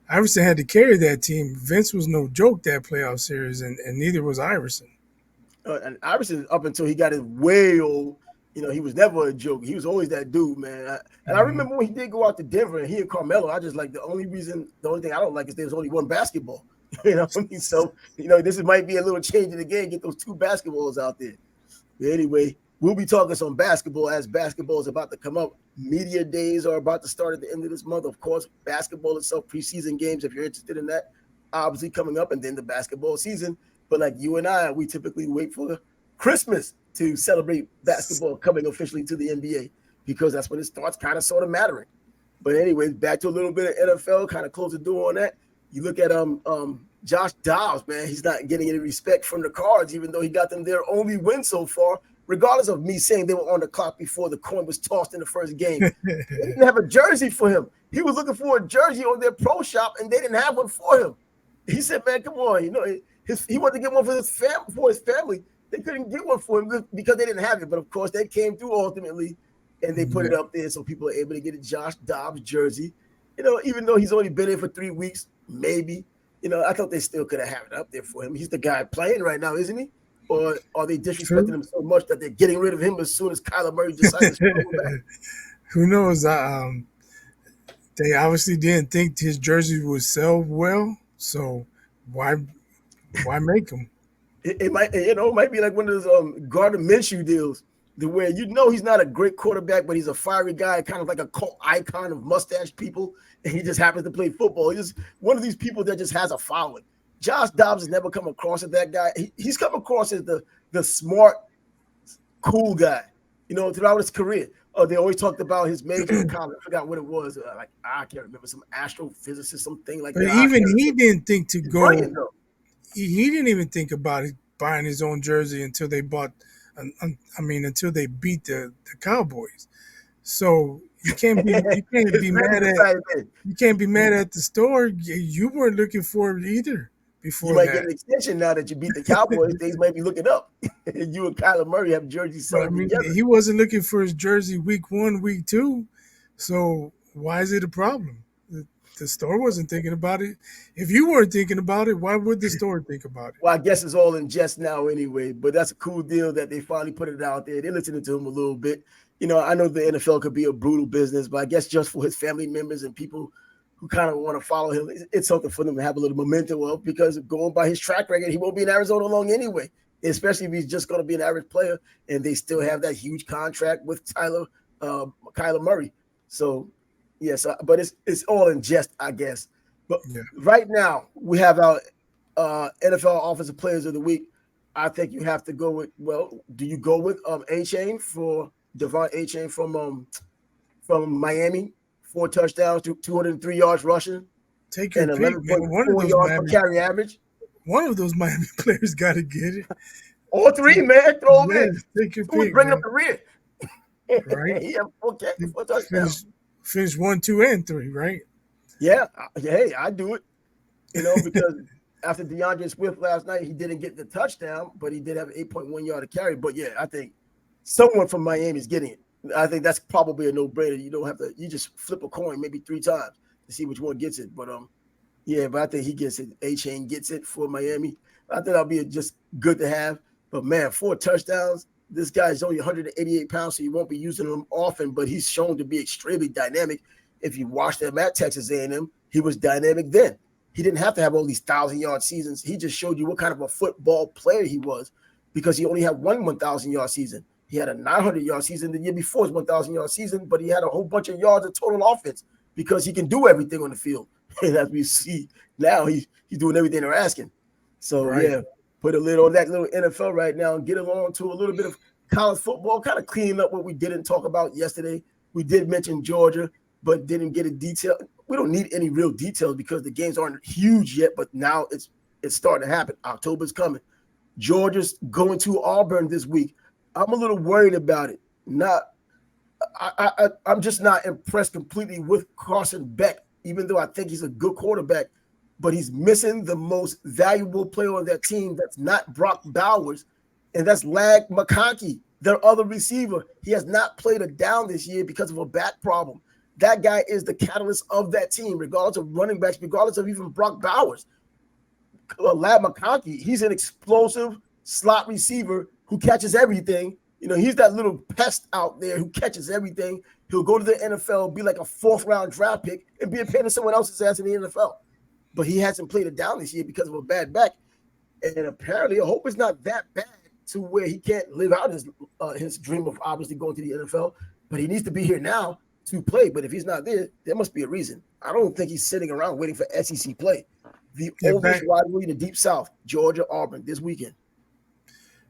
Iverson had to carry that team. Vince was no joke that playoff series, and neither was Iverson.
And Iverson, up until he got his way old, he was never a joke. He was always that dude, man. And I
Mm-hmm.
remember when he did go out to Denver and he and Carmelo, I just like the only thing I don't like is there's only one basketball. You know what I mean? So, this might be a little change in the game, get those 2 basketballs out there. But anyway, we'll be talking some basketball as basketball is about to come up. Media days are about to start at the end of this month. Of course, basketball itself, preseason games, if you're interested in that, obviously coming up, and then the basketball season. But like you and I, we typically wait for Christmas to celebrate basketball coming officially to the NBA because that's when it starts kind of sort of mattering. But anyways, back to a little bit of NFL, kind of close the door on that. You look at Josh Dobbs, man, he's not getting any respect from the Cards, even though he got them their only win so far, regardless of me saying they were on the clock before the coin was tossed in the first game. They didn't have a jersey for him. He was looking for a jersey on their pro shop, and they didn't have one for him. He said, man, come on. He wanted to get one for his family. They couldn't get one for him because they didn't have it. But, of course, they came through ultimately, and they put it up there so people are able to get a Josh Dobbs jersey. Even though he's only been there for 3 weeks, maybe. I thought they still could have had it up there for him. He's the guy playing right now, isn't he? Or are they disrespecting
True.
him so much that they're getting rid of him as soon as Kyler Murray decides to go back?
Who knows? They obviously didn't think his jersey would sell well, so why make them?
It might be like one of those Gardner Minshew deals, where he's not a great quarterback, but he's a fiery guy, kind of like a cult icon of mustache people, and he just happens to play football. He's just one of these people that just has a following. Josh Dobbs has never come across as that guy. He's come across as the smart, cool guy, throughout his career. They always talked about his major in college. I forgot what it was. I can't remember, some astrophysicist, something like
But
that.
even he didn't think to
He's
go.
brilliant, though.
He didn't even think about it, buying his own jersey until they bought. Until they beat the Cowboys. So You can't be
His family decided that
you can't be mad at the store. You weren't looking for it either
you
before
might get
that.
an extension now that you beat the Cowboys. Things might be looking up. You and Kyler Murray have jerseys
But I
selling
mean,
together.
he wasn't looking for his jersey week 1, week 2. So why is it a problem? The store wasn't thinking about it. If you weren't thinking about it, why would the store think about it?
Well, I guess it's all in jest now anyway, but that's a cool deal that they finally put it out there. They're listening to him a little bit. I know the NFL could be a brutal business, but I guess just for his family members and people who kind of want to follow him, it's something for them to have a little momentum of, because going by his track record, he won't be in Arizona long anyway, especially if he's just going to be an average player and they still have that huge contract with Kyler Murray. So, yes, but it's all in jest, I guess. But right now, we have our NFL Offensive Players of the Week. I think you have to go with, do you go with A-Chain for Devon A-Chain from Miami? 4 touchdowns, 203 yards rushing,
Take your
and
pick, man.
11.4 yards per carry average.
One of those Miami players got to get it.
All 3, man. Throw them in.
Take your
Who's
pick,
bringing
man.
up the rear?
Right?
He had 4 touchdowns.
Finish 1, 2, and 3, right?
Yeah. Hey, I do it. Because after DeAndre Swift last night, he didn't get the touchdown, but he did have an 8.1 yard to carry. But yeah, I think someone from Miami is getting it. I think that's probably a no-brainer. You don't have to. You just flip a coin maybe 3 times to see which one gets it. But but I think he gets it. A-Chain gets it for Miami. I think that'll be just good to have. But man, 4 touchdowns. This guy's only 188 pounds, so you won't be using him often. But he's shown to be extremely dynamic. If you watched him at Texas A&M, he was dynamic then. He didn't have to have all these 1,000-yard seasons. He just showed you what kind of a football player he was, because he only had one 1,000-yard season. He had a 900-yard season the year before his 1,000-yard season, but he had a whole bunch of yards of total offense because he can do everything on the field. And as we see now, he's doing everything they're asking. So, put a lid on that little NFL right now and get along to a little bit of college football, kind of cleaning up what we didn't talk about yesterday. We did mention Georgia, but didn't get a detail. We don't need any real details because the games aren't huge yet, but now it's starting to happen. October's coming. Georgia's going to Auburn this week. I'm a little worried about it. I'm just not impressed completely with Carson Beck, even though I think he's a good quarterback, but he's missing the most valuable player on that team that's not Brock Bowers, and that's Lag McConkey, their other receiver. He has not played a down this year because of a back problem. That guy is the catalyst of that team, regardless of running backs, regardless of even Brock Bowers. Lag McConkey, he's an explosive slot receiver who catches everything. He's that little pest out there who catches everything. He'll go to the NFL, be like a 4th-round draft pick, and be a pain in someone else's ass in the NFL. But he hasn't played it down this year because of a bad back. And apparently, I hope it's not that bad to where he can't live out his dream of obviously going to the NFL. But he needs to be here now to play. But if he's not there, there must be a reason. I don't think he's sitting around waiting for SEC play. The oldest rivalry in the Deep South, Georgia, Auburn, this weekend.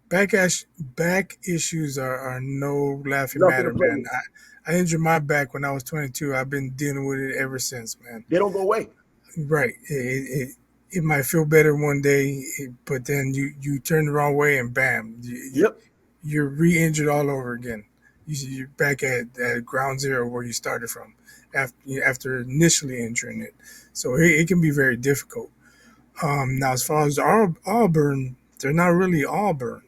Back issues are no laughing matter, man. I injured my back when I was 22. I've been dealing with it ever since, man.
They don't go away.
Right. It might feel better one day, but then you turn the wrong way and bam, you're re-injured all over again. You're back at ground zero where you started from after initially injuring it. So it can be very difficult. Now, as far as Auburn, they're not really Auburn.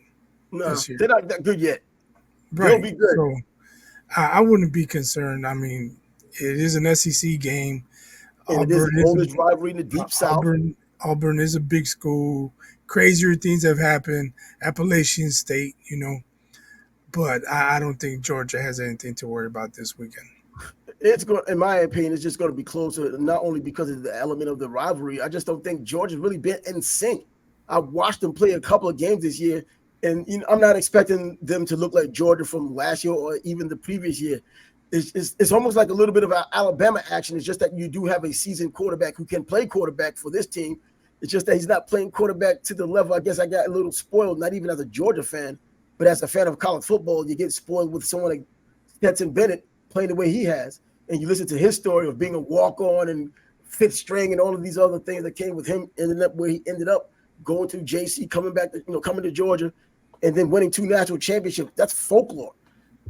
No, they're not that good yet.
Right.
They'll be good.
So I wouldn't be concerned. I mean, it is an SEC game.
And it is the oldest rivalry in the Deep South.
Auburn is a big school. Crazier things have happened. Appalachian State, But I don't think Georgia has anything to worry about this weekend.
It's going, in my opinion, it's just going to be closer, not only because of the element of the rivalry. I just don't think Georgia's really been in sync. I watched them play a couple of games this year, and I'm not expecting them to look like Georgia from last year or even the previous year. It's almost like a little bit of Alabama action. It's just that you do have a seasoned quarterback who can play quarterback for this team. It's just that he's not playing quarterback to the level. I guess I got a little spoiled, not even as a Georgia fan, but as a fan of college football, you get spoiled with someone like Stetson Bennett playing the way he has. And you listen to his story of being a walk-on and fifth string and all of these other things that came with him, ending up where he ended up, going to JC, coming back to, coming to Georgia, and then winning 2 national championships. That's folklore.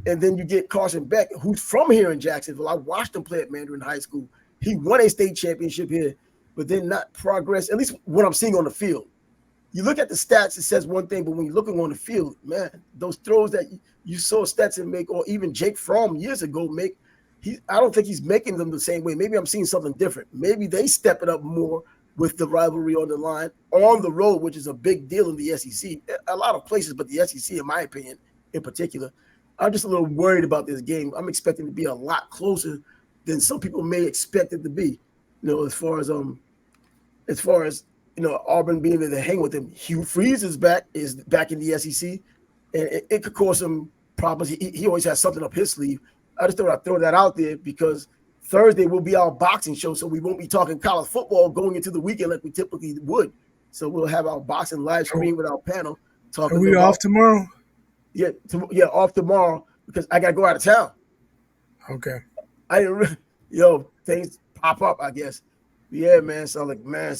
And then you get Carson Beck, who's from here in Jacksonville. I watched him play at Mandarin High School. He won a state championship here, but then not progress, at least what I'm seeing on the field. You look at the stats, it says one thing, but when you're looking on the field, man, those throws that you saw Stetson make, or even Jake Fromm years ago make, I don't think he's making them the same way. Maybe I'm seeing something different. Maybe they step it up more with the rivalry on the line, on the road, which is a big deal in the SEC. A lot of places, but the SEC, in my opinion, in particular. I'm just a little worried about this game. I'm expecting to be a lot closer than some people may expect it to be. As far as Auburn being able to hang with him. Hugh Freeze is back in the SEC, and it could cause some problems. He always has something up his sleeve. I just thought I'd throw that out there because Thursday will be our boxing show, so we won't be talking college football going into the weekend like we typically would. So we'll have our boxing live stream with our panel.
Are we off tomorrow?
Yeah, off tomorrow because I got to go out of town.
Okay.
I didn't things pop up, I guess. Yeah, man. So I'm like, man,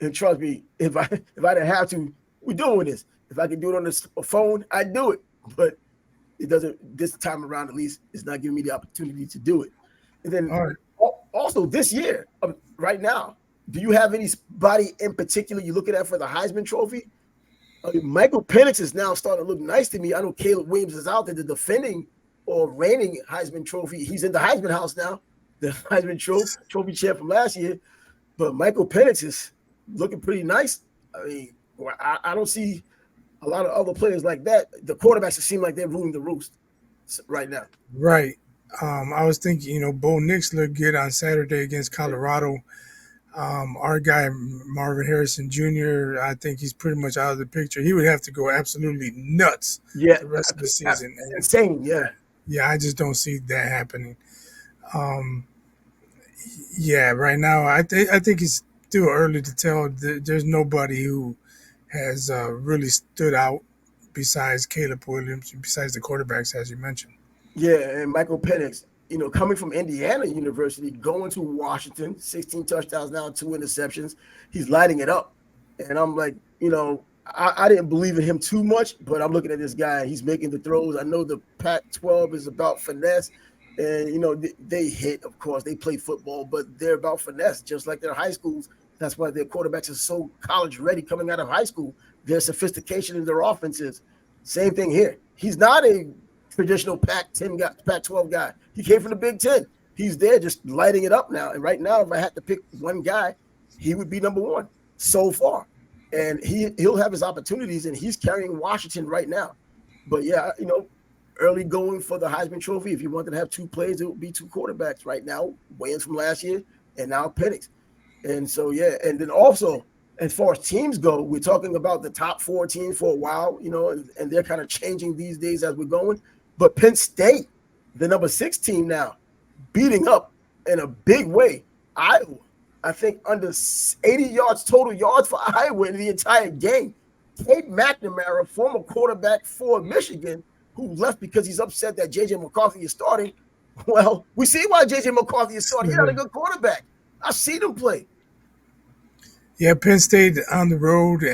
and trust me, if I didn't have to, we're doing this. If I could do it on the phone, I'd do it. But it doesn't, this time around at least, it's not giving me the opportunity to do it. And then also this year, right now, do you have anybody in particular you're looking at for the Heisman Trophy? Michael Penix is now starting to look nice to me. I know Caleb Williams is out there, the defending or reigning Heisman Trophy. He's in the Heisman house now, the Heisman Trophy champ from last year. But Michael Penix is looking pretty nice. I mean, I don't see a lot of other players like that. The quarterbacks seem like they're ruling the roost right now.
Right. I was thinking, Bo Nix looked good on Saturday against Colorado. Our guy, Marvin Harrison Jr., I think he's pretty much out of the picture. He would have to go absolutely nuts the rest of the season.
Insane, yeah.
Yeah, I just don't see that happening. Right now, I think it's still early to tell. There's nobody who has really stood out besides Caleb Williams, besides the quarterbacks, as you mentioned.
Yeah, and Michael Penix, coming from Indiana University, going to Washington, 16 touchdowns now, 2 interceptions. He's lighting it up. And I'm like, I didn't believe in him too much, but I'm looking at this guy. He's making the throws. I know the Pac-12 is about finesse. And, they hit, of course. They play football, but they're about finesse, just like their high schools. That's why their quarterbacks are so college-ready coming out of high school. Their sophistication in their offenses. Same thing here. He's not a traditional Pac-10 guy, Pac-12 guy. He came from the Big Ten. He's there just lighting it up now. And right now, if I had to pick one guy, he would be number one so far. And he'll have his opportunities, and he's carrying Washington right now. But, yeah, early going for the Heisman Trophy, if you wanted to have 2 players, it would be 2 quarterbacks right now, Wayans from last year and now Penix. And so, yeah, and then also, as far as teams go, we're talking about the top 4 teams for a while, and they're kind of changing these days as we're going. But Penn State, the number 6 team now, beating up in a big way Iowa. I think under 80 total yards for Iowa in the entire game. Cade McNamara, former quarterback for Michigan, who left because he's upset that J.J. McCarthy is starting. Well, we see why J.J. McCarthy is starting. He's not a good quarterback. I've seen him play.
Yeah, Penn State on the road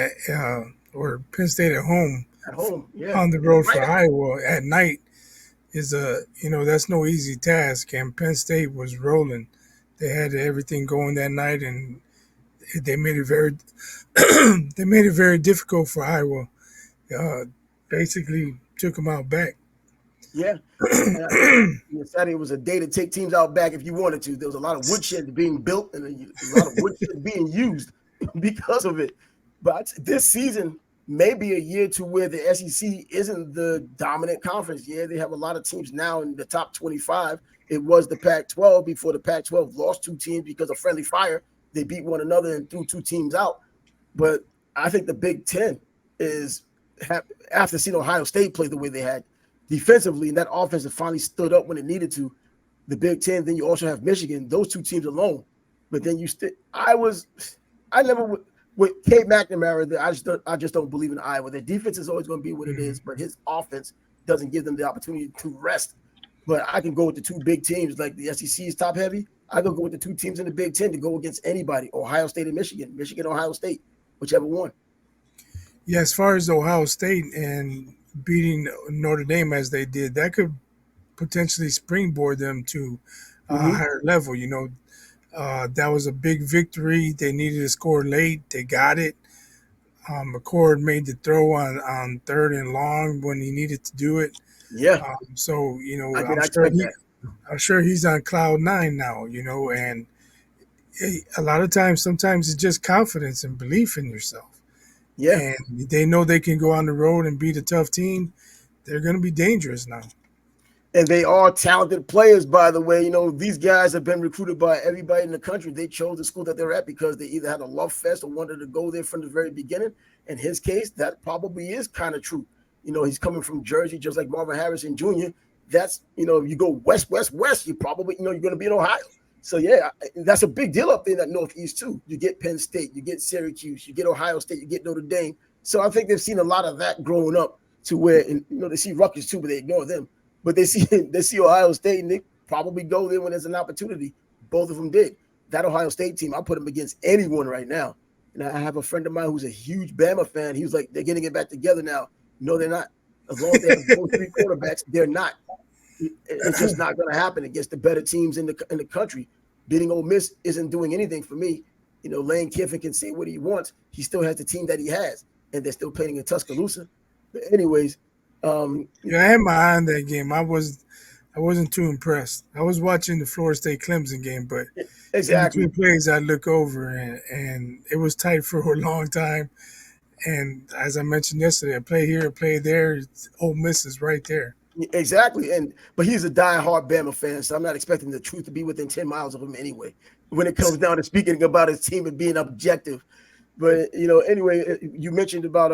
or Penn State at home.
At home, yeah.
On the road for Iowa at night is that's no easy task. And Penn State was rolling. They had everything going that night, and they made it very difficult for Iowa. Basically took them out back.
Yeah. Saturday was a day to take teams out back if you wanted to. There was a lot of woodsheds being built and a lot of woodsheds being used because of it. But this season may be a year to where the SEC isn't the dominant conference. Yeah, they have a lot of teams now in the top 25. It was the Pac-12 before the Pac-12 lost 2 teams because of friendly fire. They beat one another and threw 2 teams out. But I think the Big Ten is, after seeing Ohio State play the way they had defensively, and that offense that finally stood up when it needed to, the Big Ten, then you also have Michigan, those 2 teams alone. But then I never with Cade McNamara, I just don't believe in Iowa. Their defense is always going to be what it is, but his offense doesn't give them the opportunity to rest. But I can go with the 2 big teams, like the SEC is top heavy. I can go with the 2 teams in the Big Ten to go against anybody, Ohio State and Michigan, Ohio State, whichever one.
Yeah, as far as Ohio State, and beating Notre Dame as they did, that could potentially springboard them to a
Hmm.
higher level. That was a big victory. They needed to score late. They got it. McCord made the throw on third and long when he needed to do it.
Yeah,
So
I did
I'm
not
sure
expect that.
I'm sure he's on cloud nine now. And a lot of times, sometimes it's just confidence and belief in yourself.
Yeah.
And they know they can go on the road and beat a tough team. They're going to be dangerous now.
And they are talented players, by the way. These guys have been recruited by everybody in the country. They chose the school that they're at because they either had a love fest or wanted to go there from the very beginning. In his case, that probably is kind of true. He's coming from Jersey, just like Marvin Harrison Jr. That's, you go west, west, west, you probably, you're going to be in Ohio. So, yeah, that's a big deal up there in that Northeast, too. You get Penn State, you get Syracuse, you get Ohio State, you get Notre Dame. So I think they've seen a lot of that growing up to where, and, they see Rutgers, too, but they ignore them. But they see Ohio State, and they probably go there when there's an opportunity. Both of them did. That Ohio State team, I'll put them against anyone right now. And I have a friend of mine who's a huge Bama fan. He was like, they're getting it back together now. No, they're not. As long as they have both three quarterbacks, they're not. It's just not going to happen against the better teams in the country. Beating Ole Miss isn't doing anything for me. Lane Kiffin can say what he wants. He still has the team that he has, and they're still playing in Tuscaloosa. But anyways,
Yeah, I had my eye on that game. I wasn't too impressed. I was watching the Florida State Clemson game, but in
exactly.
between plays, I look over and it was tight for a long time. And as I mentioned yesterday, I play here, I play there. Ole Miss is right there.
Exactly. But he's a diehard Bama fan, so I'm not expecting the truth to be within 10 miles of him anyway, when it comes down to speaking about his team and being objective. But anyway, you mentioned about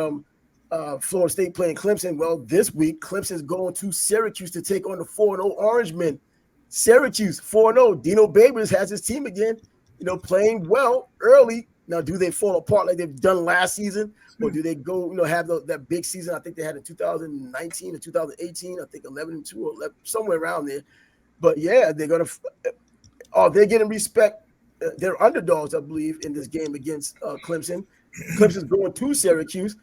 Florida State playing Clemson. Well, this week Clemson's going to Syracuse to take on the 4-0 Orangemen. Syracuse 4-0. Dino Babers has his team again, playing well early. Now, do they fall apart like they've done last season? Or do they go, have that big season I think they had in 2019 or 2018, I think 11-2 or 11, somewhere around there. But yeah, they're getting respect. They're underdogs, I believe, in this game against Clemson. Clemson's going to Syracuse.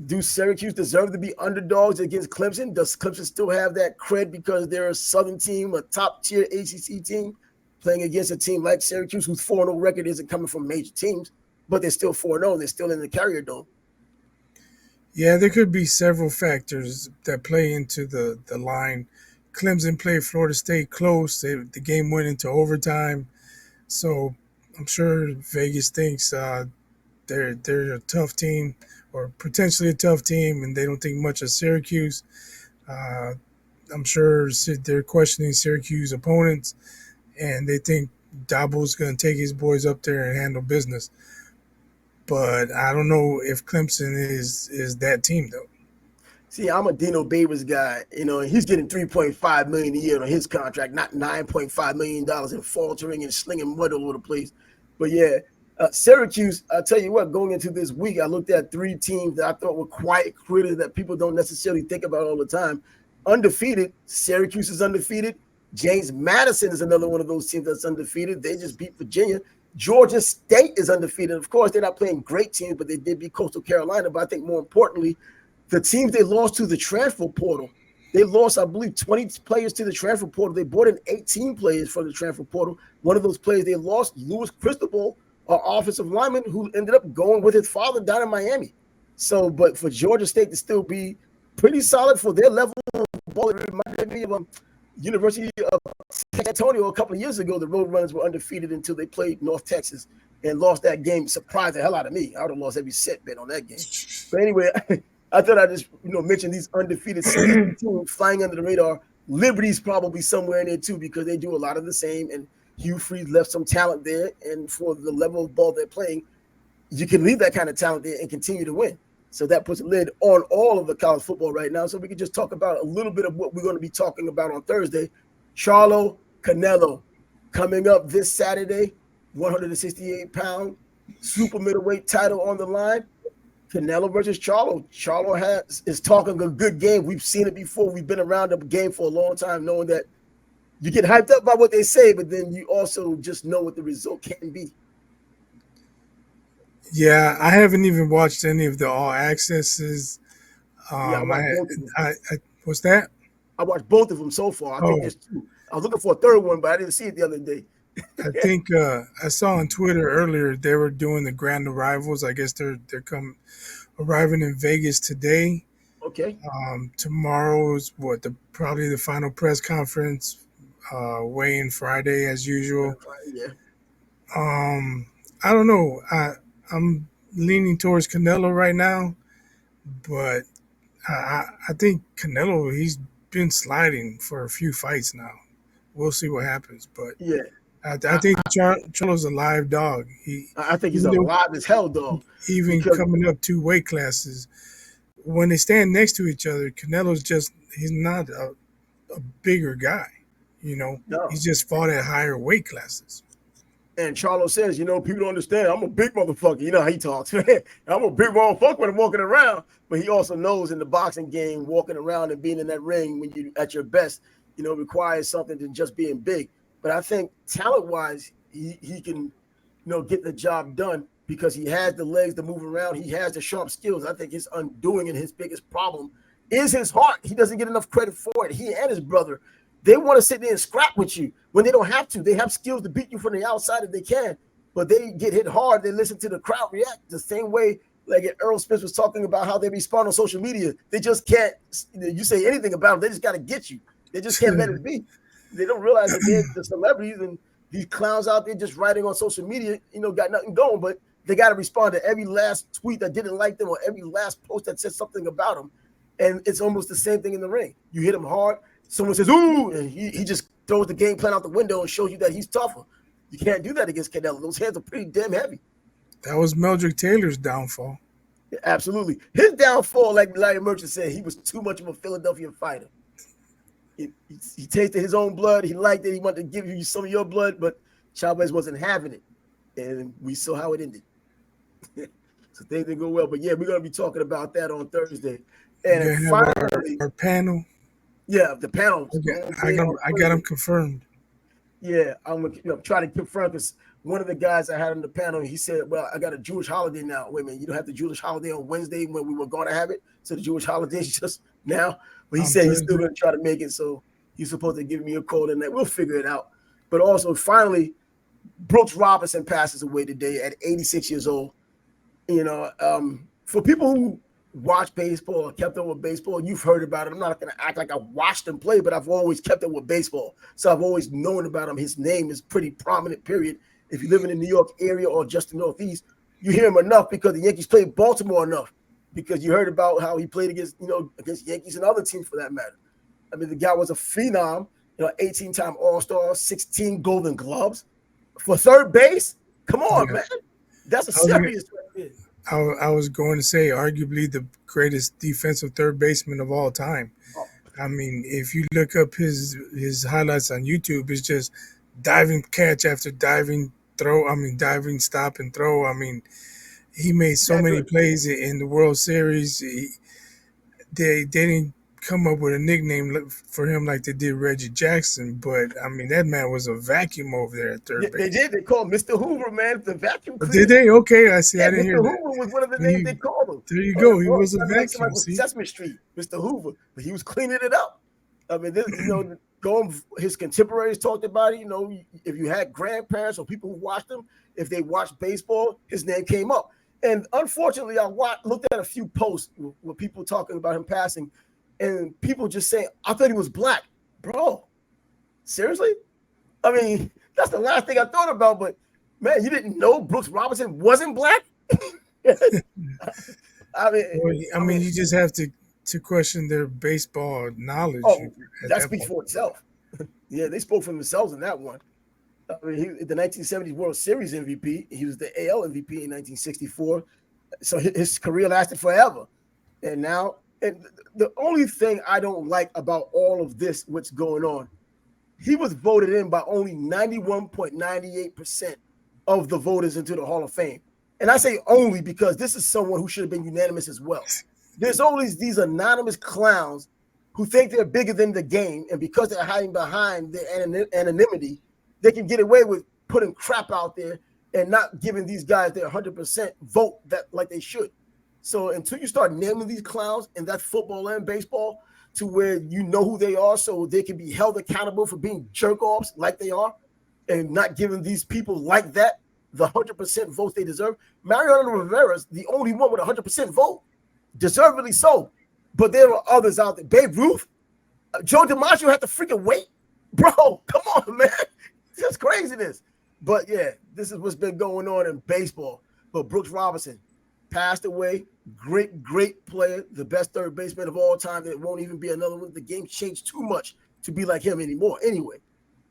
Do Syracuse deserve to be underdogs against Clemson? Does Clemson still have that cred because they're a Southern team, a top-tier ACC team, playing against a team like Syracuse, whose 4-0 record isn't coming from major teams, but they're still 4-0. They're still in the Carrier Dome.
Yeah, there could be several factors that play into the line. Clemson played Florida State close. The game went into overtime, so I'm sure Vegas thinks they're a tough team or potentially a tough team, and they don't think much of Syracuse. Uh, I'm sure they're questioning Syracuse opponents, and they think Dabo's going to take his boys up there and handle business. But I don't know if Clemson is that team though.
See, I'm a Dino Babers guy, and he's getting $3.5 million a year on his contract, not $9.5 million and faltering and slinging mud all over the place. But yeah, Syracuse, I'll tell you what, going into this week, I looked at three teams that I thought were quiet critters that people don't necessarily think about all the time. Undefeated, Syracuse is undefeated. James Madison is another one of those teams that's undefeated. They just beat Virginia. Georgia State is undefeated. Of course, they're not playing great teams, but they did beat Coastal Carolina. But I think more importantly, the teams they lost to the transfer portal, they lost, I believe, 20 players to the transfer portal. They brought in 18 players from the transfer portal. One of those players they lost, Louis Cristobal, our offensive lineman, who ended up going with his father down in Miami. So, but for Georgia State to still be pretty solid for their level of ball, it reminded me of University of San Antonio a couple of years ago. The Roadrunners were undefeated until they played North Texas and lost that game. Surprised the hell out of me. I would have lost every set bet on that game. But anyway, I thought I'd just mention these undefeated teams flying under the radar. Liberty's probably somewhere in there too because they do a lot of the same. And Hugh Freeze left some talent there. And for the level of ball they're playing, you can leave that kind of talent there and continue to win. So that puts a lid on all of the college football right now. So we can just talk about a little bit of what we're going to be talking about on Thursday. Charlo Canelo coming up this Saturday, 168-pound super middleweight title on the line. Canelo versus Charlo. Charlo is talking a good game. We've seen it before. We've been around the game for a long time, knowing that you get hyped up by what they say, but then you also just know what the result can be.
Yeah, I haven't even watched any of the all accesses.
Yeah, I watched
I,
both of them.
what's that?
I watched both of them so far. I think
Oh,
there's two. I was looking for a third one, but I didn't see it the other day.
I think I saw on Twitter earlier they were doing the grand arrivals. I guess they're arriving in Vegas today.
Okay.
Tomorrow is probably the final press conference. Weigh-in Friday as usual.
Yeah.
Um, I don't know. I'm leaning towards Canelo right now, but I think Canelo, he's been sliding for a few fights now. We'll see what happens, but
Yeah.
I think Charlo's a live dog.
I think he's
Even though
alive as hell, dog.
even
Because
coming up 2 weight classes, when they stand next to each other, he's not a bigger guy.
no.
He's just fought at higher weight classes.
And Charlo says, people don't understand. I'm a big motherfucker. You know how he talks. I'm a big motherfucker when I'm walking around. But he also knows in the boxing game, walking around and being in that ring when you at your best, requires something than just being big. But I think talent-wise, he can, get the job done because he has the legs to move around. He has the sharp skills. I think his undoing and his biggest problem is his heart. He doesn't get enough credit for it. He and his brother, they want to sit there and scrap with you when they don't have to. They have skills to beat you from the outside if they can, but they get hit hard. They listen to the crowd react the same way like Earl Spence was talking about how they respond on social media. They just can't, you say anything about them, they just got to get you. They just can't let it be. They don't realize that they're the celebrities and these clowns out there just writing on social media, got nothing going, but they got to respond to every last tweet that didn't like them or every last post that said something about them. And it's almost the same thing in the ring. You hit him hard, someone says, ooh, and he just throws the game plan out the window and shows you that he's tougher. You can't do that against Canelo. Those hands are pretty damn heavy.
That was Meldrick Taylor's downfall.
Yeah, absolutely. His downfall, like Larry Merchant said, he was too much of a Philadelphia fighter. He tasted his own blood. He liked it. He wanted to give you some of your blood, but Chavez wasn't having it. And we saw how it ended. So things didn't go well. But yeah, we're going to be talking about that on Thursday. And finally,
our panel.
Yeah, the panel.
I got them confirmed.
Yeah, I'm gonna try to confirm because one of the guys I had on the panel, he said, "Well, I got a Jewish holiday now. Wait a minute, you don't have the Jewish holiday on Wednesday when we were going to have it. So the Jewish holiday is just now." But he said he's still going to try to make it. So he's supposed to give me a call tonight. We'll figure it out. But also, finally, Brooks Robinson passes away today at 86 years old. For people who watch baseball or kept up with baseball, you've heard about it. I'm not going to act like I watched him play, but I've always kept up with baseball. So I've always known about him. His name is pretty prominent, period. If you live in the New York area or just the Northeast, you hear him enough because the Yankees played Baltimore enough because you heard about how he played against Yankees and other teams for that matter. I mean, the guy was a phenom, 18-time All-Star, 16 Golden Gloves. For third base? Come on, man. That's a serious thing.
I was going to say arguably the greatest defensive third baseman of all time. Oh. I mean, if you look up his highlights on YouTube, it's just diving catch after diving throw. I mean, diving stop and throw. I mean, he made so many plays in the World Series. They didn't come up with a nickname for him like they did Reggie Jackson, but I mean that man was a vacuum over there at third base.
They did. They called Mr. Hoover, man, the vacuum cleaner.
Did they? Okay, I see. Yeah, I didn't hear
Mr.
that.
Hoover was one of the names they called him.
There you go. He was a vacuum.
Like Sesame Street, Mr. Hoover, but he was cleaning it up. I mean, his contemporaries talked about it. If you had grandparents or people who watched him, if they watched baseball, his name came up. And unfortunately, I looked at a few posts with people talking about him passing. And people just say, I thought he was black. Bro, seriously? I mean, that's the last thing I thought about. But, man, you didn't know Brooks Robinson wasn't black?
I mean, you just have to question their baseball knowledge.
Oh, that speaks for itself. Yeah, they spoke for themselves in that one. I mean, the 1970s World Series MVP. He was the AL MVP in 1964. So his career lasted forever. And now... And the only thing I don't like about all of this, what's going on, he was voted in by only 91.98% of the voters into the Hall of Fame. And I say only because this is someone who should have been unanimous as well. There's always these anonymous clowns who think they're bigger than the game. And because they're hiding behind their anonymity, they can get away with putting crap out there and not giving these guys their 100% vote that like they should. So until you start naming these clowns, and that's football and baseball, to where you know who they are, so they can be held accountable for being jerk offs like they are, and not giving these people like that the 100% votes they deserve. Mariano Rivera's the only one with a 100% vote, deservedly so. But there are others out there. Babe Ruth, Joe DiMaggio had to freaking wait, bro. Come on, man, it's just craziness. But yeah, this is what's been going on in baseball. But Brooks Robinson passed away. Great player, the best third baseman of all time. There won't even be another one. The game changed too much to be like him anymore. Anyway,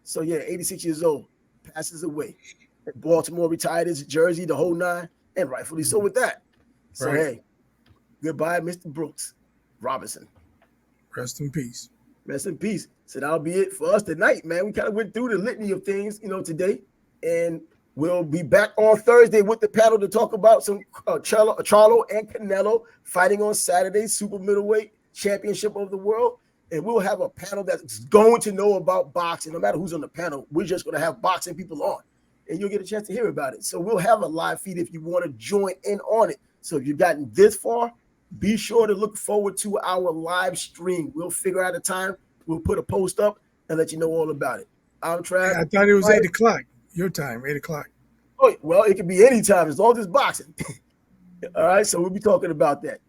so yeah, 86 years old, passes away. Baltimore retired his jersey, the whole nine, and rightfully so with that. So hey, goodbye, Mr. Brooks Robinson.
Rest in peace.
Rest in peace. So that'll be it for us tonight, man. We kind of went through the litany of things, today, and we'll be back on Thursday with the panel to talk about some Charlo and Canelo fighting on Saturday, super middleweight championship of the world. And we'll have a panel that's going to know about boxing. No matter who's on the panel, we're just going to have boxing people on, and you'll get a chance to hear about it. So we'll have a live feed if you want to join in on it. So if you've gotten this far, be sure to look forward to our live stream. We'll figure out a time. We'll put a post up and let you know all about it. I'm Trav.
I thought it was 8 o'clock. Your time, 8 o'clock.
Oh, well, it can be any time as long as it's boxing. All right, so we'll be talking about that.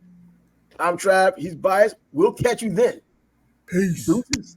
I'm Trav. He's biased. We'll catch you then.
Peace.
Deuces.